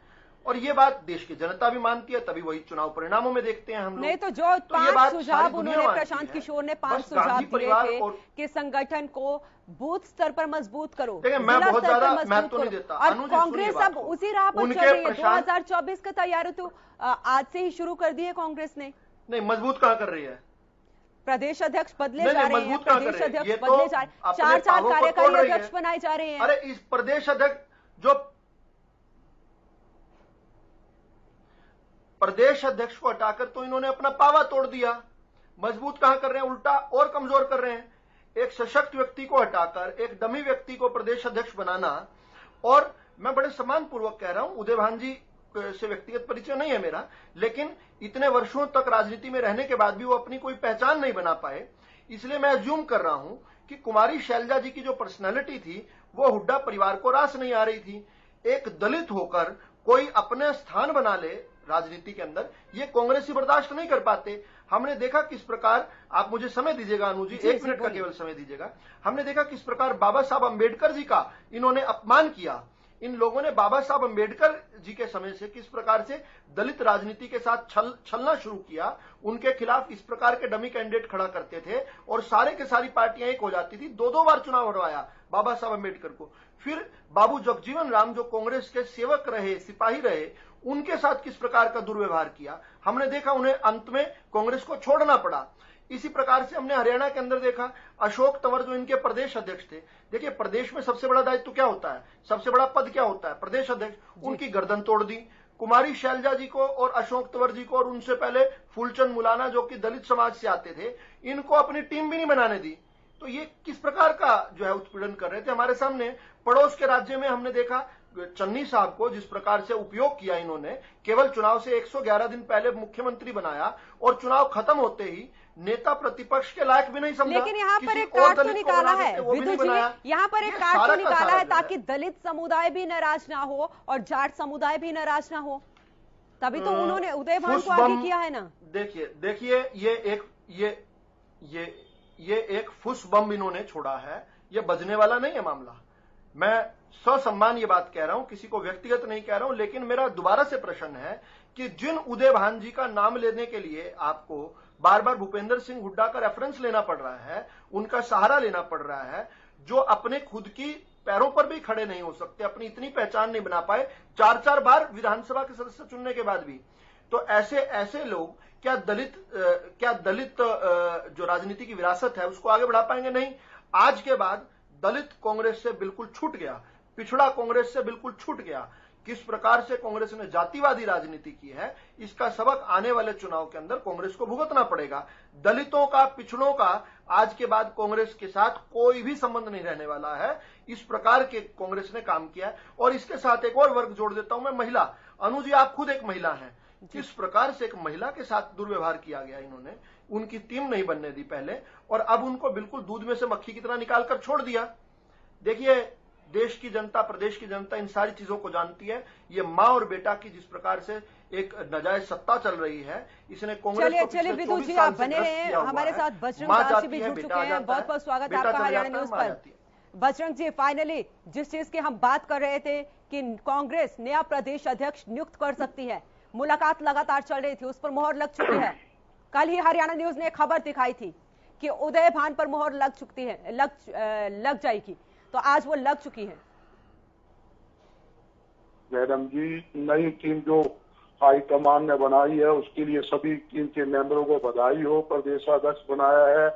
और ये बात देश की जनता भी मानती है। तभी वही चुनाव परिणामों में देखते हैं हम लोग। नहीं तो जो 5 सुझाव उन्होंने, प्रशांत किशोर ने 5 सुझाव दिए थे कि संगठन को बूथ स्तर पर मजबूत करो, देखिए मैं बहुत ज्यादा महत्व नहीं देता, और कांग्रेस अब उसी राह पर चल रही है। 2024 का तैयारी तो आज से ही शुरू कर दी है कांग्रेस ने। नहीं, मजबूत कहां कर रही है? प्रदेश अध्यक्ष बदले जा रहे हैं, प्रदेश अध्यक्ष बदले जा रहे हैं, 4 कार्यकारी अध्यक्ष बनाए जा रहे हैं। अरे इस प्रदेश अध्यक्ष जो प्रदेश अध्यक्ष को हटाकर तो इन्होंने अपना पावा तोड़ दिया। मजबूत कहां कर रहे हैं, उल्टा और कमजोर कर रहे हैं। एक सशक्त व्यक्ति को हटाकर एक डमी व्यक्ति को प्रदेश अध्यक्ष बनाना, और मैं बड़े सम्मान पूर्वक कह रहा हूं, उदय भान जी से व्यक्तिगत परिचय नहीं है मेरा, लेकिन इतने वर्षों तक राजनीति में रहने के बाद भी वो अपनी कोई पहचान नहीं बना पाए। इसलिए मैं अज्यूम कर रहा हूं कि कुमारी शैलजा जी की जो पर्सनैलिटी थी वो हुड्डा परिवार को रास नहीं आ रही थी। एक दलित होकर कोई अपने स्थान बना ले राजनीति के अंदर, ये कांग्रेसी बर्दाश्त नहीं कर पाते। हमने देखा किस प्रकार, आप मुझे समय दीजिएगा अनु जी, 1 मिनट का केवल समय दीजिएगा। हमने देखा किस प्रकार बाबा साहब अंबेडकर जी का इन्होंने अपमान किया। इन लोगों ने बाबा साहब अंबेडकर जी के समय से किस प्रकार से दलित राजनीति के साथ छलना शुरू किया, उनके खिलाफ इस प्रकार के डमी कैंडिडेट खड़ा करते थे, और सारे के सारी पार्टियां एक हो जाती थी। 2 बार चुनाव हरवाया बाबा साहब अंबेडकर को। फिर बाबू जगजीवन राम जो कांग्रेस के सेवक रहे, सिपाही रहे, उनके साथ किस प्रकार का दुर्व्यवहार किया हमने देखा। उन्हें अंत में कांग्रेस को छोड़ना पड़ा। इसी प्रकार से हमने हरियाणा के अंदर देखा, अशोक तंवर जो इनके प्रदेश अध्यक्ष थे। देखिए, प्रदेश में सबसे बड़ा दायित्व क्या होता है, सबसे बड़ा पद क्या होता है, प्रदेश अध्यक्ष। उनकी गर्दन तोड़ दी। कुमारी शैलजा जी को और अशोक तंवर जी को और उनसे पहले फूलचंद मुलाना जो कि दलित समाज से आते थे, इनको अपनी टीम भी नहीं बनाने दी। तो ये किस प्रकार का जो है उत्पीड़न कर रहे थे। हमारे सामने पड़ोस के राज्य में हमने देखा चन्नी साहब को जिस प्रकार से उपयोग किया इन्होंने, केवल चुनाव से 111 दिन पहले मुख्यमंत्री बनाया और चुनाव खत्म होते ही नेता प्रतिपक्ष के लायक भी नहीं समझा। लेकिन यहाँ पर एक कार्ड तो निकाला है विदु जी, यहाँ पर एक कार्ड तो निकाला है ताकि दलित समुदाय भी नाराज ना हो और जाट समुदाय भी नाराज ना हो, तभी तो उन्होंने उदय भान को आगे किया है ना। देखिए ये एक फुस बम इन्होंने छोड़ा है, ये बजने वाला नहीं है मामला। मैं ससम्मान ये बात कह रहा हूं, किसी को व्यक्तिगत नहीं कह रहा हूं, लेकिन मेरा दोबारा से प्रश्न है कि जिन उदय भान जी का नाम लेने के लिए आपको बार बार भूपेंद्र सिंह हुड्डा का रेफरेंस लेना पड़ रहा है, उनका सहारा लेना पड़ रहा है, जो अपने खुद की पैरों पर भी खड़े नहीं हो सकते, अपनी इतनी पहचान नहीं बना पाए 4-4 बार विधानसभा के सदस्य चुनने के बाद भी, तो ऐसे लोग क्या दलित जो राजनीति की विरासत है उसको आगे बढ़ा पाएंगे? नहीं। आज के बाद दलित कांग्रेस से बिल्कुल छूट गया, पिछड़ा कांग्रेस से बिल्कुल छूट गया। किस प्रकार से कांग्रेस ने जातिवादी राजनीति की है, इसका सबक आने वाले चुनाव के अंदर कांग्रेस को भुगतना पड़ेगा। दलितों का, पिछड़ों का आज के बाद कांग्रेस के साथ कोई भी संबंध नहीं रहने वाला है। इस प्रकार के कांग्रेस ने काम किया है। और इसके साथ एक और वर्ग जोड़ देता हूं मैं, महिला। अनु जी, आप खुद एक महिला हैं, किस प्रकार से एक महिला के साथ दुर्व्यवहार किया गया इन्होंने, उनकी टीम नहीं बनने दी पहले, और अब उनको बिल्कुल दूध में से मक्खी की तरह निकालकर छोड़ दिया। देखिए, देश की जनता, प्रदेश की जनता इन सारी चीजों को जानती है। ये माँ और बेटा की जिस प्रकार से एक नाजायज सत्ता चल रही है, इसने कांग्रेस को चलिए विदु जी, आप बने रहे, हमारे साथ बजरंग दास जी भी जुड़ चुके हैं। बहुत बहुत स्वागत है आपका हरियाणा न्यूज पर। बजरंग जी, फाइनली जिस चीज की हम बात कर रहे थे कि कांग्रेस नया प्रदेश अध्यक्ष नियुक्त कर सकती है, मुलाकात लगातार चल रही थी, उस पर मोहर लग चुकी है। कल ही हरियाणा न्यूज ने खबर दिखाई थी कि उदय भान पर मोहर लग चुकी है, लग जाएगी, तो आज वो लग चुकी है। मैडम जी, नई टीम जो हाईकमान ने बनाई है उसके लिए सभी टीम के मेंबरों को बधाई हो। प्रदेशाध्यक्ष बनाया है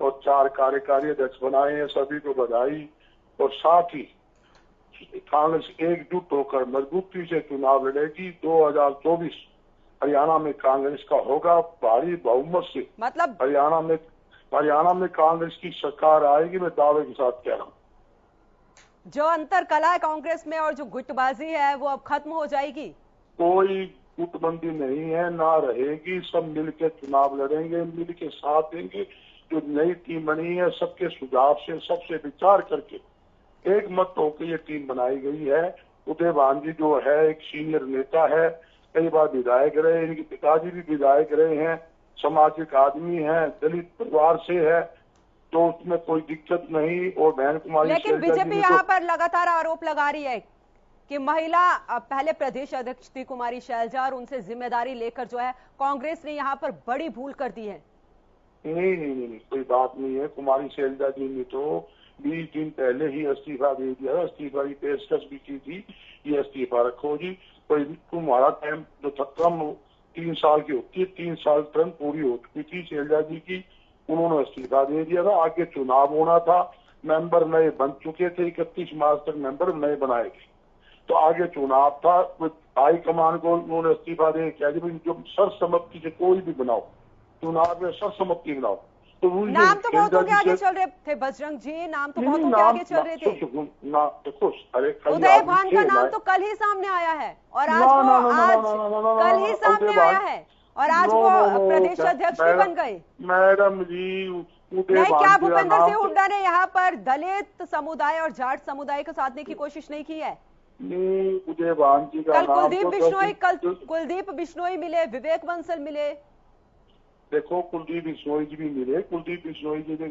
और 4 कार्यकारी अध्यक्ष बनाए हैं, सभी को बधाई। और साथ ही कांग्रेस एकजुट होकर मजबूती से चुनाव लड़ेगी। 2024 हरियाणा में कांग्रेस का होगा भारी बहुमत से। मतलब हरियाणा में कांग्रेस की सरकार आएगी, मैं दावे के साथ कह रहा हूँ। जो अंतर कला है कांग्रेस में और जो गुटबाजी है वो अब खत्म हो जाएगी। कोई गुटबंदी नहीं है, ना रहेगी। सब मिलकर चुनाव लड़ेंगे, मिलकर साथ देंगे। जो नई टीम बनी है सबके सुझाव से, सबसे विचार करके एक मत होकर ये टीम बनाई गई है। उदय भान जी जो है एक सीनियर नेता है, कई बार विधायक रहे, इनके पिताजी भी विधायक रहे हैं, सामाजिक आदमी है, दलित परिवार से है, तो उसमें कोई दिक्कत नहीं। और बहन कुमारी, लेकिन बीजेपी यहाँ पर लगातार आरोप लगा रही है कि महिला पहले प्रदेश अध्यक्ष थी कुमारी शैलजा, और उनसे जिम्मेदारी लेकर जो है कांग्रेस ने यहाँ पर बड़ी भूल कर दी है। नहीं, कोई बात नहीं है। कुमारी शैलजा जी ने तो 20 दिन पहले ही इस्तीफा दे दिया, इस्तीफा की पेशकश भी की थी, ये इस्तीफा रखो जी। कोई तुम्हारा टाइम जो टर्म 3 साल की होती है, 3 साल टर्म पूरी हो चुकी थी शैलजा जी की, उन्होंने इस्तीफा दे दिया था। आगे चुनाव होना था, मेंबर नए बन चुके थे, 31 मार्च तक मेंबर नए बनाए गए, तो आगे चुनाव था। हाईकमान को उन्होंने इस्तीफा दे दिया कि जो सर्वसम्मति से कोई भी बनाओ, चुनाव में सर्वसम्मति बनाओ। तो नाम तो बहुतों के आगे चल रहे थे बजरंग जी, नाम तो बहुतों के आगे चल रहे थे। देखो, अरे उदय भान का नाम तो कल ही सामने आया है, और आज कल ही सामने आया है, और आज वो प्रदेश अध्यक्ष भी बन गए। मैडम जी, नहीं, क्या भूपेंद्र सिंह हुड्डा ने यहाँ पर दलित समुदाय और जाट समुदाय को साधने की कोशिश नहीं की है? नहीं, उदय भान जी का कल कुलदीप बिश्नोई मिले, विवेक बंसल मिले। देखो, कुलदीप बिश्नोई जी भी मिले। कुलदीप बिश्नोई जी ने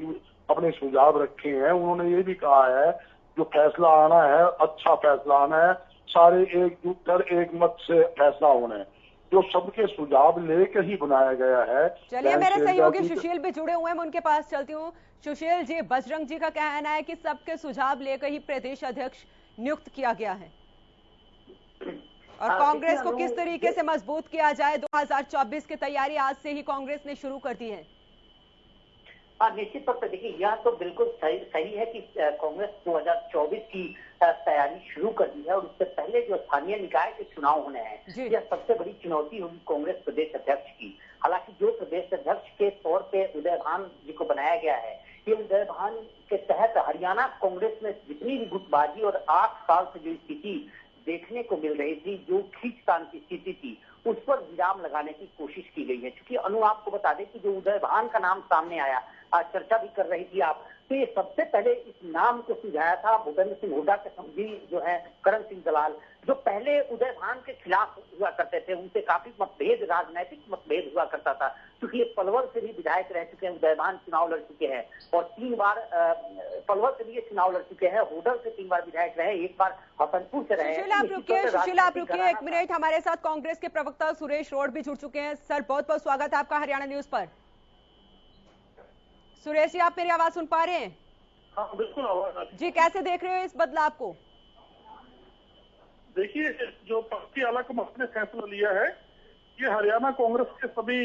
अपने सुझाव रखे हैं। उन्होंने ये भी कहा है जो फैसला आना है, अच्छा फैसला आना है, सारे एकजुट कर एक मत से फैसला होना है, जो सबके सुझाव लेकर ही बनाया गया है। चलिए, मेरे सहयोगी सुशील भी जुड़े हुए हैं, मैं उनके पास चलती हूँ। सुशील जी, बजरंग जी का कहना है कि सबके सुझाव लेकर ही प्रदेश अध्यक्ष नियुक्त किया गया है, और कांग्रेस को किस तरीके से मजबूत किया जाए, 2024 की तैयारी आज से ही कांग्रेस ने शुरू कर दी है। निश्चित तौर पर देखिए, यह तो बिल्कुल सही है कि कांग्रेस 2024 की तैयारी शुरू कर दी है, और उससे पहले जो स्थानीय निकाय के चुनाव होने हैं। यह सबसे बड़ी चुनौती होगी कांग्रेस प्रदेश अध्यक्ष की। हालांकि जो प्रदेश अध्यक्ष के तौर पे उदय भान जी को बनाया गया है, ये उदय भान के तहत हरियाणा कांग्रेस में जितनी भी गुटबाजी और 8 साल से जो स्थिति देखने को मिल रही थी, जो खींचतान की स्थिति थी, उस पर विराम लगाने की कोशिश की गई है। क्योंकि अनु आपको बता दें कि जो उदय भान का नाम सामने आया, आज चर्चा भी कर रही थी आप, तो ये सबसे पहले इस नाम को सुझाया था भूपेंद्र सिंह हुड्डा के समधी जो है करण सिंह दलाल, जो पहले उदय भान के खिलाफ हुआ करते थे। उनसे काफी मतभेद, राजनीतिक मतभेद हुआ करता था, क्योंकि ये पलवल से भी विधायक रह चुके हैं। उदय भान चुनाव लड़ चुके हैं और 3 बार पलवल से भी ये चुनाव लड़ चुके हैं। होडल से 3 बार विधायक रहे, 1 बार हसनपुर से रहे। सुशील आप रुकिए 1 मिनट। हमारे साथ कांग्रेस के प्रवक्ता सुरेश रोड भी जुड़ चुके हैं। सर, बहुत बहुत स्वागत है आपका हरियाणा न्यूज पर। सुरेश जी, आप मेरी आवाज सुन पा रहे हैं? हाँ, बिल्कुल आवाज जी। कैसे देख रहे हो इस बदलाव को? देखिए, जो पार्टी आलाकमान ने फैसला लिया है, ये हरियाणा कांग्रेस के सभी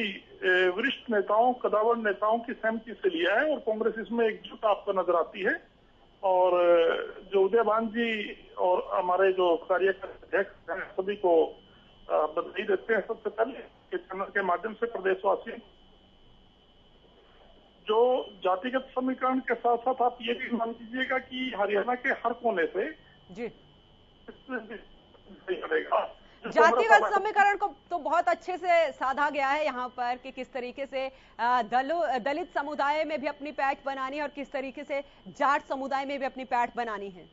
वरिष्ठ नेताओं, कदावर नेताओं की सहमति से लिया है और कांग्रेस इसमें एकजुट आपको नजर आती है। और जो उदय भान जी और हमारे जो कार्यकारी अध्यक्ष हैं, सभी को बधाई देते हैं। सबसे पहले इस चैनल के माध्यम से प्रदेशवासियों, जो जातिगत समीकरण के साथ साथ आप ये भी मान लीजिएगा कि हरियाणा के हर कोने से जी जातिगत समीकरण को तो बहुत अच्छे से साधा गया है यहाँ पर कि किस तरीके से दलित समुदाय में भी अपनी पैठ बनानी है और किस तरीके से जाट समुदाय में भी अपनी पैठ बनानी है।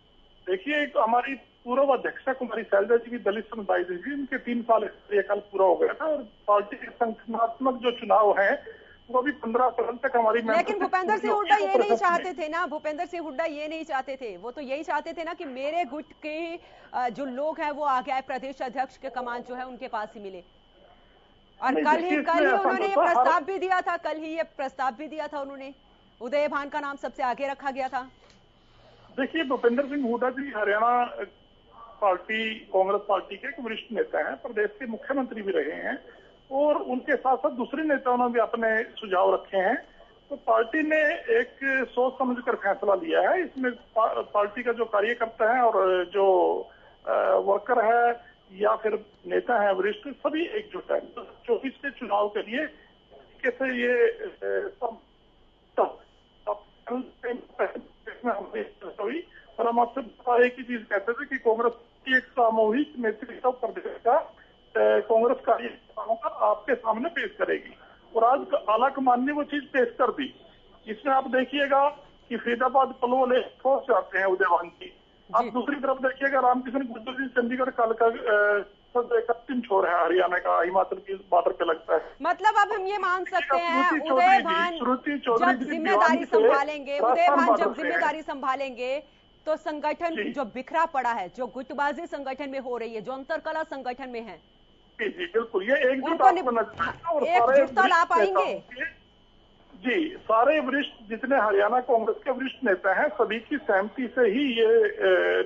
देखिए, एक हमारी पूर्व अध्यक्षा कुमारी शैलजा जी भी दलित समुदाय से थी। उनके 3 साल कार्यकाल पूरा हो गया था और पार्टी के संगठनात्मक जो चुनाव है वो भी 15 साल तक हमारी। लेकिन भूपेंद्र सिंह हुड्डा ये नहीं चाहते थे ना, भूपेंद्र सिंह हुड्डा ये नहीं चाहते थे। वो तो यही चाहते थे ना कि मेरे गुट के जो लोग हैं वो आगे आए, प्रदेश अध्यक्ष के कमान जो है उनके पास ही मिले। और कल ही उन्होंने ये प्रस्ताव भी दिया था, उन्होंने उदय भान का नाम सबसे आगे रखा गया था। देखिए, भूपेंद्र सिंह हुड्डा जी हरियाणा पार्टी, कांग्रेस पार्टी के एक वरिष्ठ नेता हैं, प्रदेश के मुख्यमंत्री भी रहे हैं और उनके साथ साथ दूसरे नेताओं ने भी अपने सुझाव रखे हैं। तो पार्टी ने एक सोच समझकर फैसला लिया है। इसमें पार्टी का जो कार्यकर्ता है और जो वर्कर है या फिर नेता है वरिष्ठ, सभी एकजुट है। 24 के चुनाव के लिए कैसे ये और हम आपसे एक ही चीज कहते थे कि कांग्रेस की एक सामूहिक नेतृत्व प्रदेश का कांग्रेस कार्यकर्ताओं का आपके सामने पेश करेगी और आज आलाकमान ने वो चीज पेश कर दी। इसमें आप देखिएगा कि फरीदाबाद पलवल पहुंच जाते हैं उदय भान जी। आप दूसरी तरफ देखिएगा रामकिशन गुर्जर जी चंडीगढ़ कल का अंतिम छोर है, हरियाणा का हिमाचल की बॉर्डर पे लगता है। मतलब अब हम ये मान सकते हैं उदय भान जब जिम्मेदारी संभालेंगे तो संगठन जो बिखरा पड़ा है, जो गुटबाजी संगठन में हो रही है, जो अंतरकला संगठन में है, जी बिल्कुल, ये एकजुटता ला पाएंगे। जी, सारे वरिष्ठ जितने हरियाणा कांग्रेस के वरिष्ठ नेता हैं, सभी की सहमति से ही ये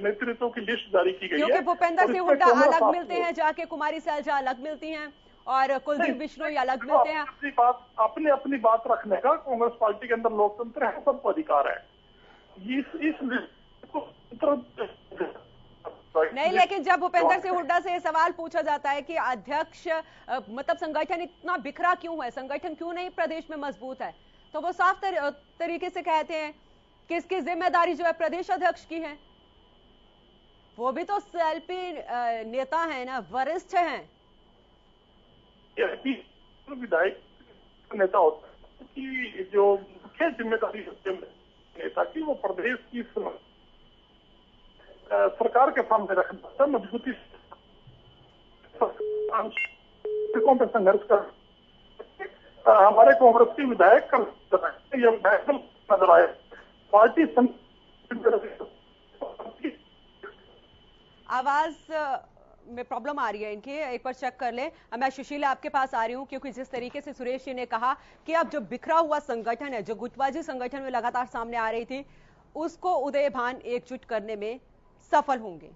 नेतृत्व की लिस्ट जारी की गई है। क्योंकि भूपेंद्र सिंह हुड्डा अलग मिलते हैं जाके, कुमारी शैलजा अलग मिलती हैं और कुलदीप बिश्नोई अलग मिलते हैं। अपनी अपनी बात रखने का कांग्रेस पार्टी के अंदर लोकतंत्र है, सबको अधिकार है। इस नहीं, लेकिन जब भूपेंद्र सिंह हुड्डा से सवाल पूछा जाता है कि अध्यक्ष मतलब संगठन इतना बिखरा क्यों है, संगठन क्यों नहीं प्रदेश में मजबूत है, तो वो साफ तरीके से कहते हैं कि इसकी जिम्मेदारी जो है प्रदेश अध्यक्ष की है। वो भी तो सेल्फी नेता है ना, वरिष्ठ हैं। विधायक नेता होता है कि जो मुख्य जिम्मेदारी नेता की वो प्रदेश की सरकार के सामने रखना, मजबूती पे संघर्ष कर हमारे कांग्रेस के विधायक नजर आए। पार्टी आवाज में प्रॉब्लम आ रही है इनकी, एक बार चेक कर लें। मैं सुशीला आपके पास आ रही हूँ, क्योंकि जिस तरीके से सुरेश जी ने कहा कि अब जो बिखरा हुआ संगठन है, जो गुटबाजी संगठन में लगातार सामने आ रही थी, उसको उदय भान एकजुट करने में सफल होंगे।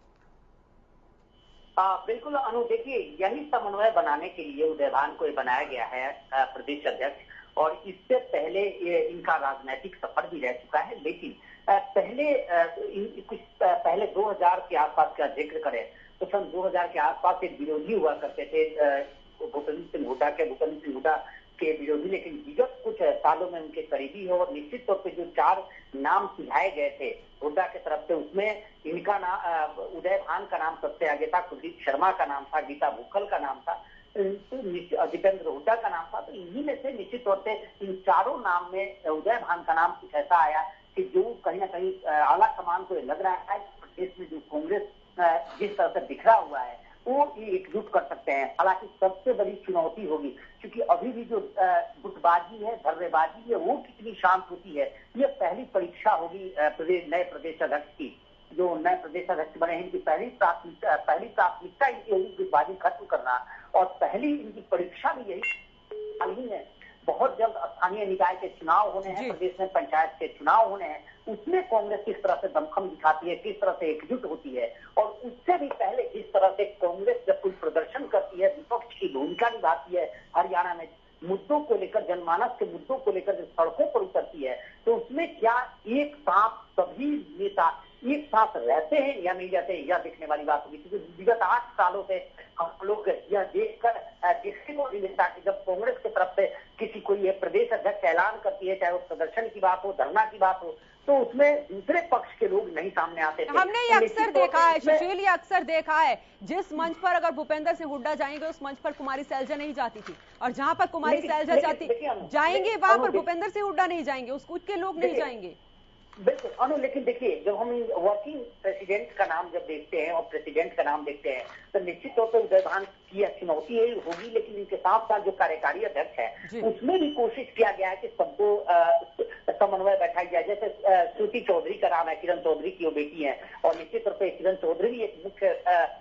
बिल्कुल अनु, देखिए यही समन्वय बनाने के लिए उदय भान को बनाया गया है प्रदेश अध्यक्ष, और इससे पहले ये इनका राजनीतिक सफर भी रह चुका है। लेकिन पहले 2000 के आसपास का जिक्र करें तो सन 2000 के आसपास एक विरोधी हुआ करते थे भूपेंद्र सिंह हुड्डा के विरोधी, लेकिन विगत कुछ सालों में उनके करीबी है। और निश्चित तौर पे जो 4 नाम सुझाए गए थे हुड्डा की तरफ से, उसमें इनका नाम उदय भान का नाम सबसे आगे था, कुलदीप शर्मा का नाम था, गीता भुक्कल का नाम था, दीपेंद्र हुड्डा का नाम था। तो इन्हीं में से निश्चित तौर पे इन चारों नाम में उदय भान का नाम कुछ ऐसा आया कि जो कहीं ना कहीं आला कमान को लग रहा है प्रदेश में जो कांग्रेस जिस तरह से बिखरा हुआ है वो एकजुट कर सकते हैं। हालांकि सबसे बड़ी चुनौती होगी, क्योंकि अभी भी जो गुटबाजी है, धर्रेबाजी है, वो कितनी शांत होती है, ये पहली परीक्षा होगी नए प्रदेश अध्यक्ष की। जो नए प्रदेश अध्यक्ष बने हैं, इनकी पहली प्राथमिकता इनकी होगी गुटबाजी खत्म करना, और पहली इनकी परीक्षा भी यही है। बहुत जल्द स्थानीय निकाय के चुनाव होने हैं, प्रदेश में पंचायत के चुनाव होने हैं, उसमें कांग्रेस किस तरह से दमखम दिखाती है, किस तरह से एकजुट होती है, और उससे भी पहले जिस तरह से कांग्रेस जब कोई प्रदर्शन करती है, विपक्ष की भूमिका निभाती है, हरियाणा में मुद्दों को लेकर, जनमानस के मुद्दों को लेकर जो सड़कों पर उतरती है, तो उसमें क्या एक साथ सभी नेता एक साथ रहते हैं या नहीं रहते, यह देखने वाली बात होगी। क्योंकि विगत 8 सालों से हम लोग यह देखने को नहीं मिलता कि जब कांग्रेस की तरफ से किसी को ये प्रदेश अध्यक्ष ऐलान करती है, चाहे वो प्रदर्शन की बात हो, धरना की बात हो, तो उसमें दूसरे पक्ष के लोग नहीं सामने आते थे। हमने ये अक्सर देखा है सुशील, ये अक्सर देखा है, जिस मंच पर अगर भूपेंद्र सिंह हुड्डा जाएंगे उस मंच पर कुमारी सैलजा नहीं जाती थी, और जहां पर कुमारी सैलजा जाएंगे वहां पर भूपेंद्र सिंह हुड्डा नहीं जाएंगे, उसके लोग नहीं जाएंगे। बिल्कुल अनु, लेकिन देखिए जब हम वर्किंग प्रेसिडेंट का नाम जब देखते हैं और प्रेसिडेंट का नाम देखते हैं, तो निश्चित तौर पर उदय भान की चुनौती होगी, लेकिन इनके साथ साथ जो कार्यकारी अध्यक्ष है उसमें भी कोशिश किया गया है कि सबको समन्वय बैठाई जाए। जैसे श्रुति चौधरी का नाम है, किरण चौधरी की वो बेटी है, और निश्चित तौर पर किरण चौधरी भी एक मुख्य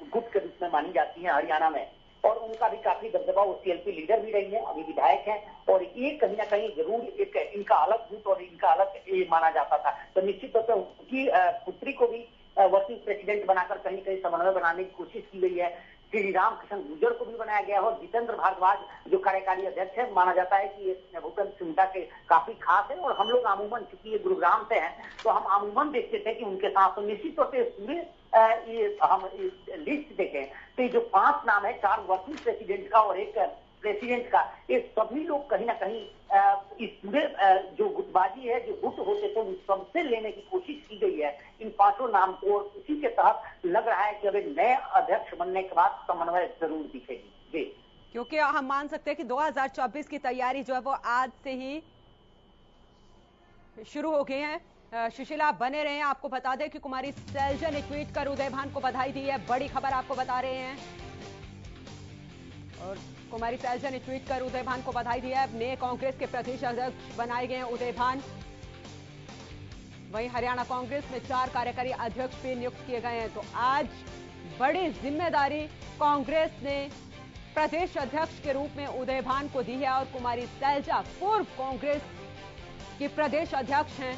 गुट के रूप में मानी जाती है हरियाणा में, और उनका भी काफी दबदबा, वो सीएलपी लीडर भी रही है, अभी विधायक है, और ये कहीं ना कहीं जरूर एक इनका अलग गुट और इनका अलग ये माना जाता था। तो निश्चित तौर पर उनकी पुत्री को भी वर्किंग प्रेसिडेंट बनाकर कहीं कहीं समन्वय बनाने की कोशिश की गई है। श्री रामकृष्ण गुर्जर को भी बनाया गया है, और जितेंद्र भारद्वाज जो कार्यकारी अध्यक्ष है, माना जाता है कि ये भूपेंद्र सिंह हुड्डा के काफी खास है। और हम लोग अमूमन, चूंकि ये गुरुग्राम से हैं, तो हम अमूमन देखते थे कि उनके साथ तो निश्चित तौर पर पूरे ये हम लिस्ट देखें तो ये जो 5 नाम है, 4 वर्किंग प्रेसिडेंट का और 1 प्रेसिडेंट का, ये सभी लोग कहीं ना कहीं इस पूरे जो गुटबाजी है, जो गुट होते थे, उन सबसे लेने की कोशिश की गई है इन 5 नाम को। उसी के तहत लग रहा है कि अब नए अध्यक्ष बनने के बाद समन्वय जरूर दिखेगी जी, क्योंकि हम मान सकते हैं कि 2024 की तैयारी जो है वो आज से ही शुरू हो गई है। सुशीला, आप बने रहे हैं। आपको बता दें कि कुमारी सैलजा ने ट्वीट कर उदय भान को बधाई दी है, बड़ी खबर आपको बता रहे हैं। और कुमारी सैलजा ने ट्वीट कर उदय भान को बधाई दी है। नए कांग्रेस के प्रदेश अध्यक्ष बनाए गए हैं उदय भान। वहीं हरियाणा कांग्रेस में 4 कार्यकारी अध्यक्ष भी नियुक्त किए गए हैं। तो आज बड़ी जिम्मेदारी कांग्रेस ने प्रदेश अध्यक्ष के रूप में उदय भान को दी है, और कुमारी सैलजा पूर्व कांग्रेस की प्रदेश अध्यक्ष हैं।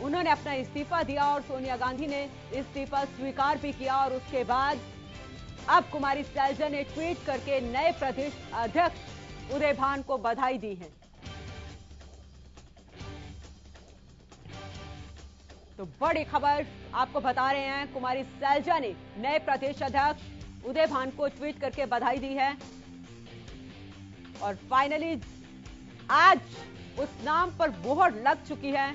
उन्होंने अपना इस्तीफा दिया और सोनिया गांधी ने इस्तीफा स्वीकार भी किया, और उसके बाद अब कुमारी सैलजा ने ट्वीट करके नए प्रदेश अध्यक्ष उदय भान को बधाई दी है। तो बड़ी खबर आपको बता रहे हैं, कुमारी सैलजा ने नए प्रदेश अध्यक्ष उदय भान को ट्वीट करके बधाई दी है, और फाइनली आज उस नाम पर मोहर लग चुकी है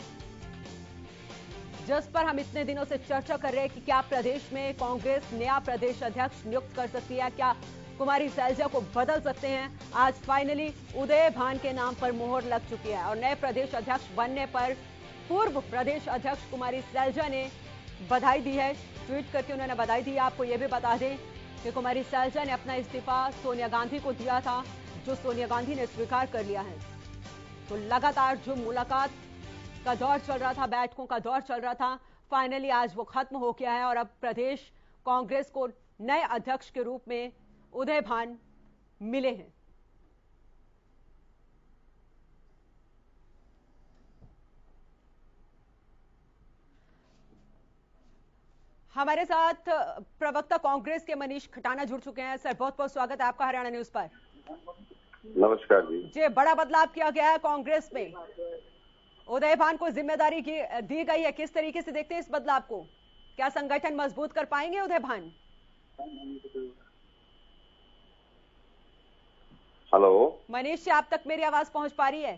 जिस पर हम इतने दिनों से चर्चा कर रहे हैं कि क्या प्रदेश में कांग्रेस नया प्रदेश अध्यक्ष नियुक्त कर सकती है, क्या कुमारी सैलजा को बदल सकते हैं। आज फाइनली उदय भान के नाम पर मोहर लग चुकी है, और नए प्रदेश अध्यक्ष बनने पर पूर्व प्रदेश अध्यक्ष कुमारी सैलजा ने बधाई दी है। ट्वीट करके उन्होंने बधाई दी। आपको यह भी बता दें कि कुमारी सैलजा ने अपना इस्तीफा सोनिया गांधी को दिया था, जो सोनिया गांधी ने स्वीकार कर लिया है। तो लगातार जो मुलाकात का दौर चल रहा था, बैठकों का दौर चल रहा था, फाइनली आज वो खत्म हो गया है, और अब प्रदेश कांग्रेस को नए अध्यक्ष के रूप में उदय भान मिले हैं। हमारे साथ प्रवक्ता कांग्रेस के मनीष खटाना जुड़ चुके हैं। सर, बहुत बहुत स्वागत है आपका हरियाणा न्यूज पर। नमस्कार जी। बड़ा बदलाव किया गया है कांग्रेस में, उदय भान को जिम्मेदारी दी गई है, किस तरीके से देखते हैं इस बदलाव को? क्या संगठन मजबूत कर पाएंगे उदय भान? हेलो मनीष जी, आप तक मेरी आवाज पहुंच पा रही है?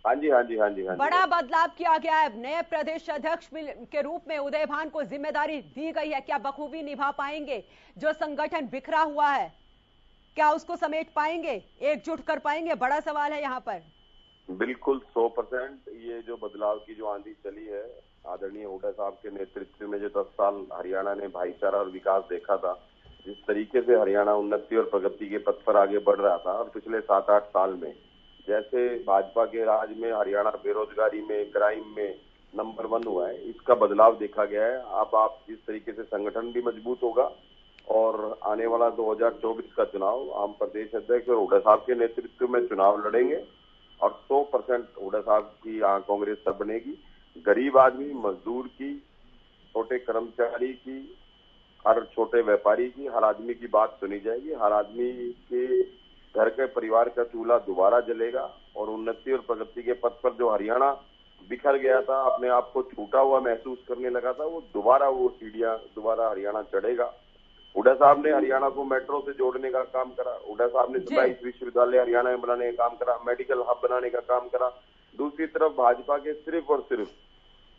हाँ जी हाँ जी हाँ जी हाँ जी। बड़ा बदलाव किया गया है, नए प्रदेश अध्यक्ष के रूप में उदय भान को जिम्मेदारी दी गई है। क्या बखूबी निभा पाएंगे? जो संगठन बिखरा हुआ है, क्या उसको समेट पाएंगे, एकजुट कर पाएंगे? बड़ा सवाल है यहाँ पर। बिल्कुल 100% ये जो बदलाव की जो आंधी चली है, आदरणीय हुड्डा साहब के नेतृत्व में जो 10 साल हरियाणा ने भाईचारा और विकास देखा था, जिस तरीके से हरियाणा उन्नति और प्रगति के पथ पर आगे बढ़ रहा था, और पिछले 7-8 साल में जैसे भाजपा के राज में हरियाणा बेरोजगारी में, क्राइम में नंबर 1 हुआ है, इसका बदलाव देखा गया है। अब आप जिस तरीके से संगठन भी मजबूत होगा और आने वाला 2024 का चुनाव हम प्रदेश अध्यक्ष और हुड्डा साहब के नेतृत्व में चुनाव लड़ेंगे और 100% हुड्डा साहब की कांग्रेस तब बनेगी। गरीब आदमी, मजदूर की, छोटे कर्मचारी की, हर छोटे व्यापारी की, हर आदमी की बात सुनी जाएगी। हर आदमी के घर के परिवार का चूल्हा दोबारा जलेगा और उन्नति और प्रगति के पथ पर जो हरियाणा बिखर गया था, अपने आप को छूटा हुआ महसूस करने लगा था, वो सीढ़ियां दोबारा हरियाणा चढ़ेगा। हुड्डा साहब ने हरियाणा को मेट्रो से जोड़ने का काम करा, हुड्डा साहब ने 27 विश्वविद्यालय हरियाणा में बनाने का काम करा, मेडिकल हब बनाने का काम करा। दूसरी तरफ भाजपा के सिर्फ और सिर्फ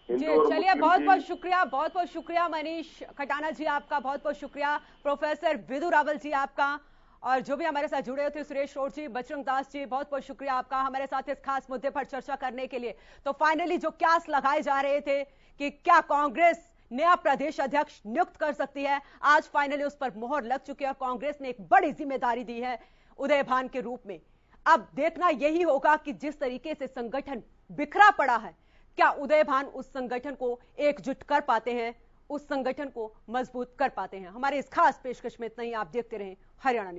चलिए, बहुत बहुत शुक्रिया मनीष खटाना जी, आपका बहुत बहुत शुक्रिया। प्रोफेसर विदु रावल जी आपका, और जो भी हमारे साथ जुड़े हुए थे, सुरेश शोर जी, बजरंग दास जी, बहुत बहुत शुक्रिया आपका हमारे साथ इस खास मुद्दे पर चर्चा करने के लिए। तो फाइनली जो क्यास लगाए जा रहे थे कि क्या कांग्रेस नया प्रदेश अध्यक्ष नियुक्त कर सकती है, आज फाइनली उस पर मोहर लग चुकी है और कांग्रेस ने एक बड़ी जिम्मेदारी दी है उदय भान के रूप में। अब देखना यही होगा कि जिस तरीके से संगठन बिखरा पड़ा है, क्या उदय भान उस संगठन को एकजुट कर पाते हैं, उस संगठन को मजबूत कर पाते हैं। हमारे इस खास पेशकश में इतना ही। आप देखते रहें हरियाणा न्यूज।